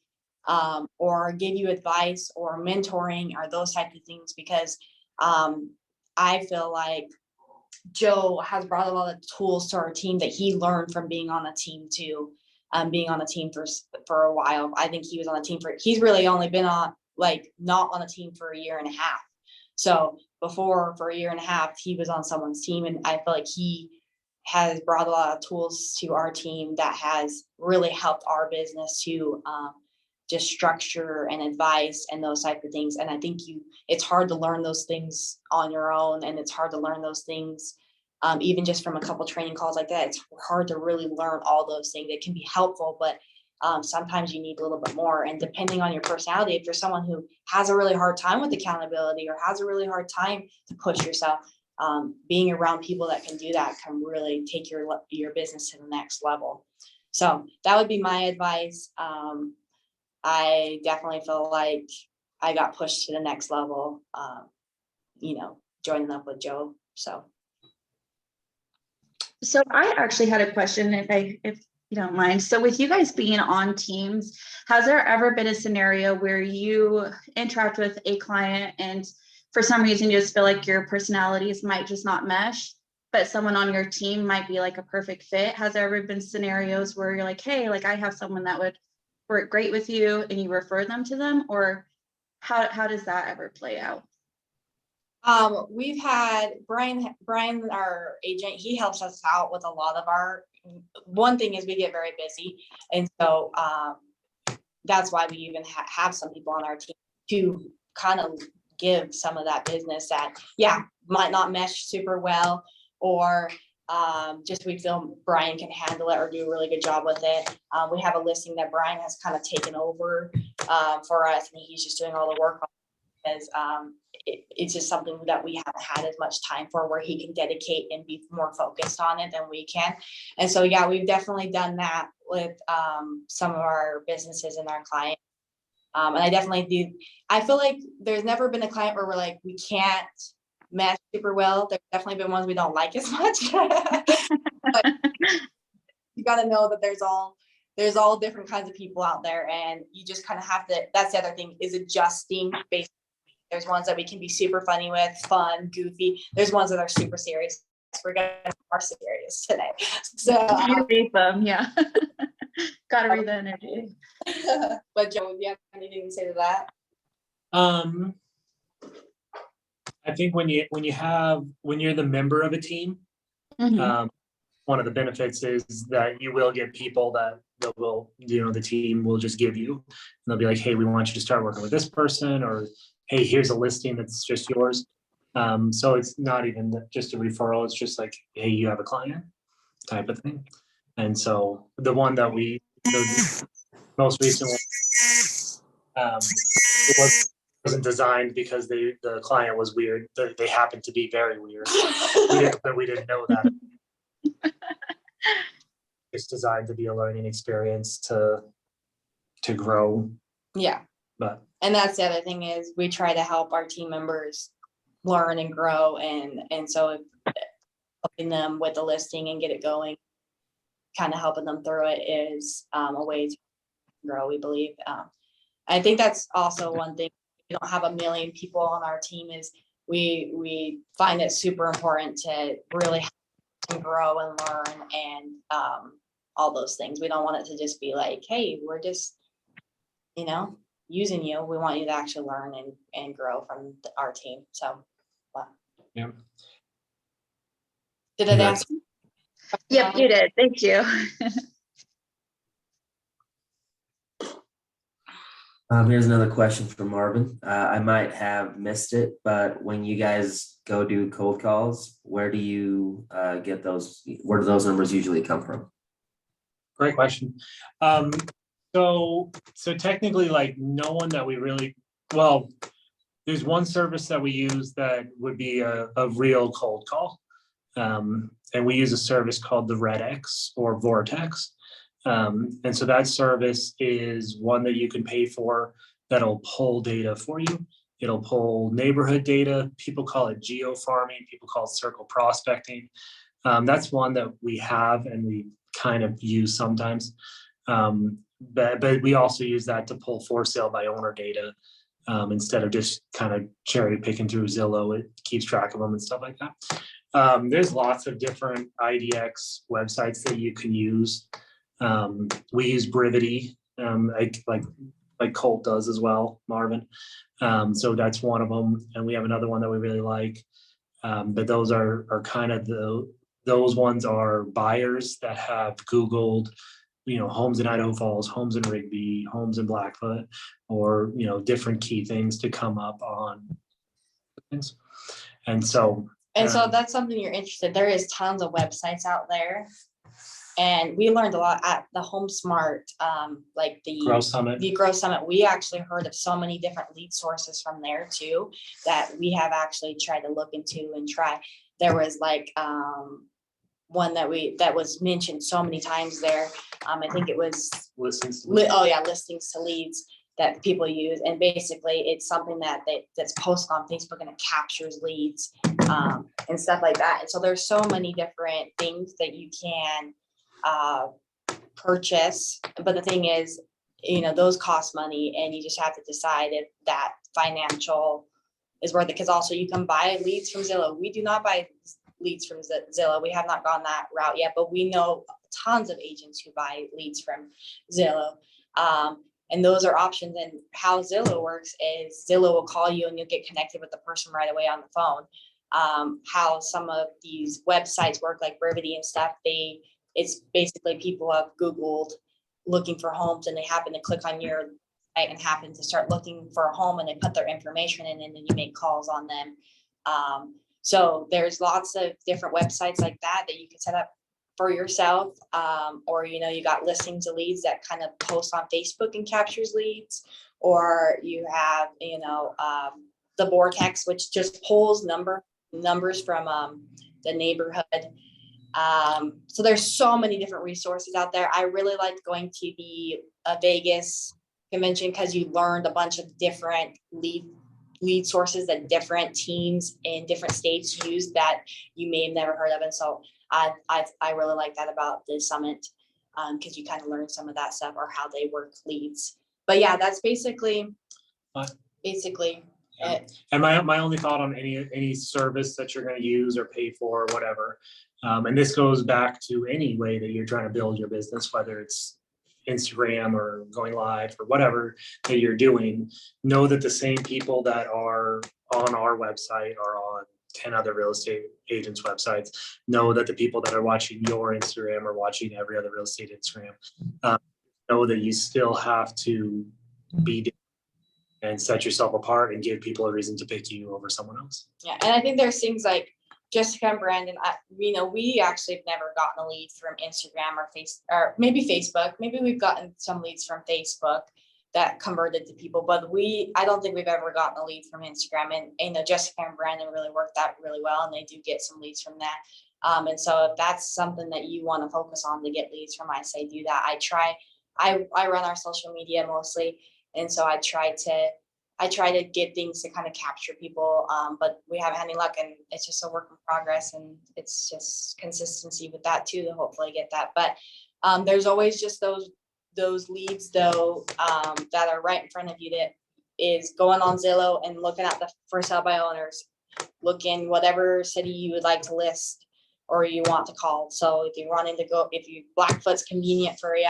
or give you advice or mentoring or those types of things, because I feel like Joe has brought a lot of tools to our team that he learned from being on the team too. Being on the team for a while. I think he was on the team he's really only been on, not on a team for a year and a half. So before, for a year and a half, he was on someone's team, and I feel like he has brought a lot of tools to our team that has really helped our business to just structure and advice and those type of things. And I think it's hard to learn those things on your own, and it's hard to learn those things even just from a couple training calls like that. It's hard to really learn all those things. It can be helpful, but sometimes you need a little bit more. And depending on your personality, if you're someone who has a really hard time with accountability, or has a really hard time to push yourself, being around people that can do that can really take your business to the next level. So that would be my advice. I definitely feel like I got pushed to the next level, joining up with Joe. So I actually had a question, if you don't mind. So with you guys being on teams, has there ever been a scenario where you interact with a client and for some reason you just feel like your personalities might just not mesh, but someone on your team might be like a perfect fit? Has there ever been scenarios where you're like, hey, like I have someone that would work great with you, and you refer them to them? Or how does that ever play out? We've had Brian, our agent, he helps us out with a lot of one thing is we get very busy. And so that's why we even have some people on our team to kind of give some of that business that, might not mesh super well, or just we feel Brian can handle it or do a really good job with it. We have a listing that Brian has kind of taken over for us, and he's just doing all the work on, because it's just something that we haven't had as much time for, where he can dedicate and be more focused on it than we can. And so, we've definitely done that with some of our businesses and our clients. And I definitely do. I feel like there's never been a client where we're like, we can't mesh super well. There's definitely been ones we don't like as much. But you got to know that there's all different kinds of people out there, and you just kind of have to, that's the other thing, is adjusting based. There's ones that we can be super funny with, fun, goofy. There's ones that are super serious. We're going to be more serious today. So You read them, yeah. Gotta read the energy. But Joe, do you have anything to say to that? I think when you're the member of a team, Mhm. one of the benefits is that you will get people that the team will just give you, and they'll be like, hey, we want you to start working with this person, or hey, here's a listing that's just yours. So it's not even just a referral. It's just like, hey, you have a client type of thing. And so the one that the most recent one, it wasn't designed because the client was weird. They happened to be very weird. We didn't know that. It's designed to be a learning experience to grow. Yeah. And that's the other thing, is we try to help our team members learn and grow. And so helping them with the listing and get it going, kind of helping them through it, is a way to grow, we believe. I think that's also one thing. We don't have a million people on our team, is we find it super important to really grow and learn and all those things. We don't want it to just be like, hey, we're just, using you. We want you to actually learn and grow from our team. So, well, Yeah. did it answer? Yep, you did. Thank you. Here's another question from Marvin. I might have missed it, but when you guys go do cold calls, where do you get those? Where do those numbers usually come from? Great question. So technically, like, no one that we really, well, there's one service that we use that would be a real cold call. And we use a service called the Red X or Vortex. And so that service is one that you can pay for that'll pull data for you. It'll pull neighborhood data. People call it geo farming. People call it circle prospecting. That's one that we have and we kind of use sometimes. But we also use that to pull for sale by owner data instead of just kind of cherry picking through Zillow. It keeps track of them and stuff like that. There's lots of different IDX websites that you can use. We use Brivity, like Colt does as well, Marvin. So that's one of them, and we have another one that we really like. But those are kind of those ones are buyers that have Googled, homes in Idaho Falls, homes in Rigby, homes in Blackfoot, or different key things to come up on things. And so that's something you're interested. There is tons of websites out there. And we learned a lot at the Home Smart, like the Grow Summit. The Grow Summit. We actually heard of so many different lead sources from there too, that we have actually tried to look into and try. There was like one that was mentioned so many times there. I think it was Listings to listings to leads that people use, and basically it's something that's posted on Facebook and it captures leads and stuff like that. And so there's so many different things that you can purchase, but the thing is, those cost money, and you just have to decide if that financial is worth it. Because also you can buy leads from Zillow. We do not buy leads from Zillow. We have not gone that route yet, but we know tons of agents who buy leads from Zillow. And those are options. And how Zillow works is Zillow will call you and you'll get connected with the person right away on the phone. How some of these websites work, like Brivity and stuff, it's basically people have Googled looking for homes and they happen to click on your site and happen to start looking for a home, and they put their information in and then you make calls on them. So there's lots of different websites like that you can set up for yourself. Or, you got listings of leads that kind of post on Facebook and captures leads, or you have, the Vortex, which just pulls numbers from the neighborhood. So there's so many different resources out there. I really liked going to the Vegas convention because you learned a bunch of different lead sources that different teams in different states use that you may have never heard of. And so I really like that about the summit, because you kind of learn some of that stuff, or how they work leads. But yeah, that's basically Yeah. And my only thought on any service that you're going to use or pay for or whatever, and this goes back to any way that you're trying to build your business, whether it's Instagram or going live or whatever that you're doing, know that the same people that are on our website are on 10 other real estate agents' websites. Know that the people that are watching your Instagram are watching every other real estate Instagram. Know that you still have to be different and set yourself apart and give people a reason to pick you over someone else. Yeah, and I think there's things like Jessica and Brandon, we actually have never gotten a lead from Instagram or maybe Facebook. Maybe we've gotten some leads from Facebook that converted to people, but I don't think we've ever gotten a lead from Instagram. And Jessica and Brandon really work that really well, and they do get some leads from that. And so if that's something that you want to focus on to get leads from, I say do that. I run our social media mostly, and so I try to get things to kind of capture people, but we haven't had any luck, and it's just a work in progress, and it's just consistency with that too to hopefully get that. But there's always just those leads though, that are right in front of you, that is going on Zillow and looking at the for sale by owners, look in whatever city you would like to list or you want to call. So if Blackfoot's convenient for you,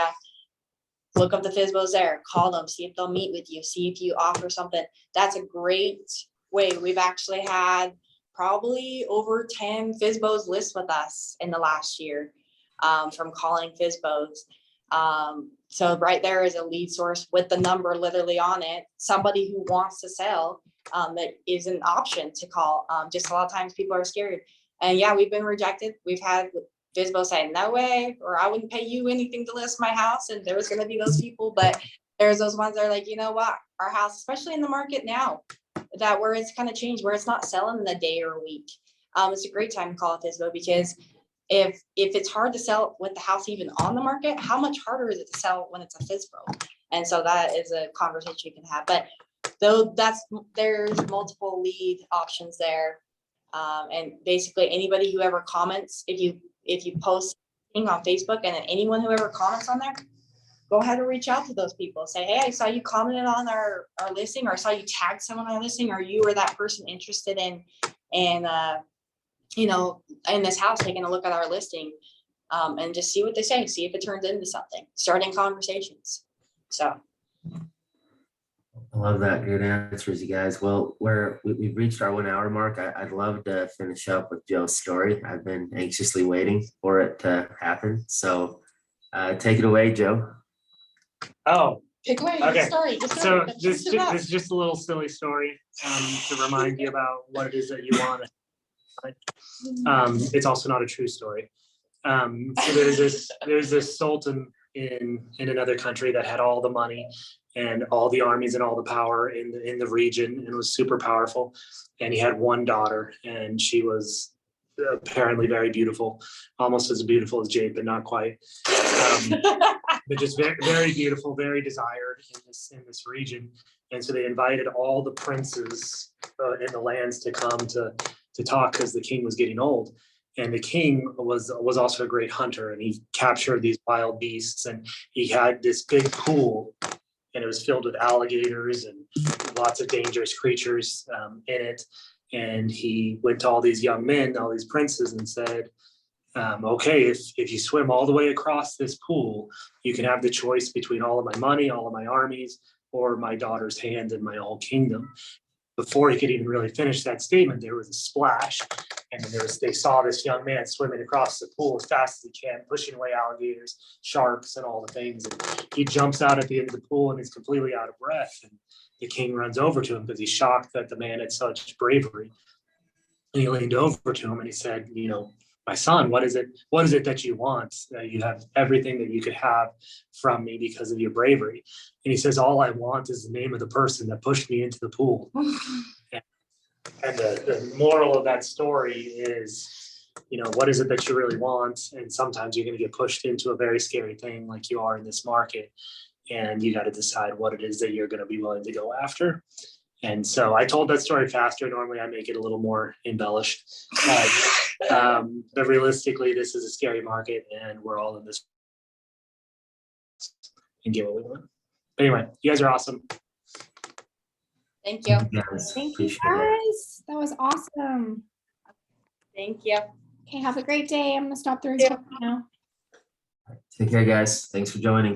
look up the FSBOs there, call them, see if they'll meet with you, see if you offer something. That's a great way. We've actually had probably over 10 FSBOs list with us in the last year, from calling FSBOs. So right there is a lead source with the number literally on it. Somebody who wants to sell, that is an option to call. Just a lot of times people are scared. And yeah, we've been rejected. We've had FSBO saying, no way, or I wouldn't pay you anything to list my house. And there was going to be those people, but there's those ones that are like, you know what, our house, especially in the market now, that where it's kind of changed, where it's not selling in a day or a week. It's a great time to call a FSBO, because if it's hard to sell with the house even on the market, how much harder is it to sell when it's a FSBO? And so that is a conversation you can have. But though there's multiple lead options there. And basically anybody who ever comments, if you post something on Facebook, and then anyone who ever comments on there, go ahead and reach out to those people. Say, hey, I saw you commented on our listing, or I saw you tag someone on our listing, or you or that person interested in you know, in this house, taking a look at our listing, and just see what they say, see if it turns into something, starting conversations. So. I love that. Good answers, you guys. Well, we've reached our 1 hour mark. I'd love to finish up with Joe's story. I've been anxiously waiting for it to happen. So take it away, Joe. Oh, Pick away. Okay. Sorry. so this is just a little silly story to remind you about what it is that you want. It's also not a true story. So there's this sultan in another country that had all the money and all the armies and all the power in the region, and was super powerful. And he had one daughter, and she was apparently very beautiful, almost as beautiful as Jade, but not quite. But just very, very beautiful, very desired in this region. And so they invited all the princes in the lands to come to talk, because the king was getting old. And the king was also a great hunter, and he captured these wild beasts, and he had this big pool, and it was filled with alligators and lots of dangerous creatures in it. And he went to all these young men, all these princes, and said, okay, if you swim all the way across this pool, you can have the choice between all of my money, all of my armies, or my daughter's hand and my whole kingdom. Before he could even really finish that statement, there was a splash, and then they saw this young man swimming across the pool as fast as he can, pushing away alligators, sharks, and all the things. And he jumps out at the end of the pool and is completely out of breath. And the king runs over to him because he's shocked that the man had such bravery. And he leaned over to him and he said, you know, my son, what is it that you want? You have everything that you could have from me because of your bravery. And he says, all I want is the name of the person that pushed me into the pool. And the moral of that story is, you know, what is it that you really want? And sometimes you're going to get pushed into a very scary thing like you are in this market. And you got to decide what it is that you're going to be willing to go after. And so I told that story faster. Normally I make it a little more embellished. But realistically, this is a scary market, and we're all in this and get what we want. But anyway, you guys are awesome. Thank you. Yes, Thank you, appreciate it. guys. That was awesome. Thank you. Okay, have a great day. I'm gonna stop the recording now. Take care, guys. Thanks for joining.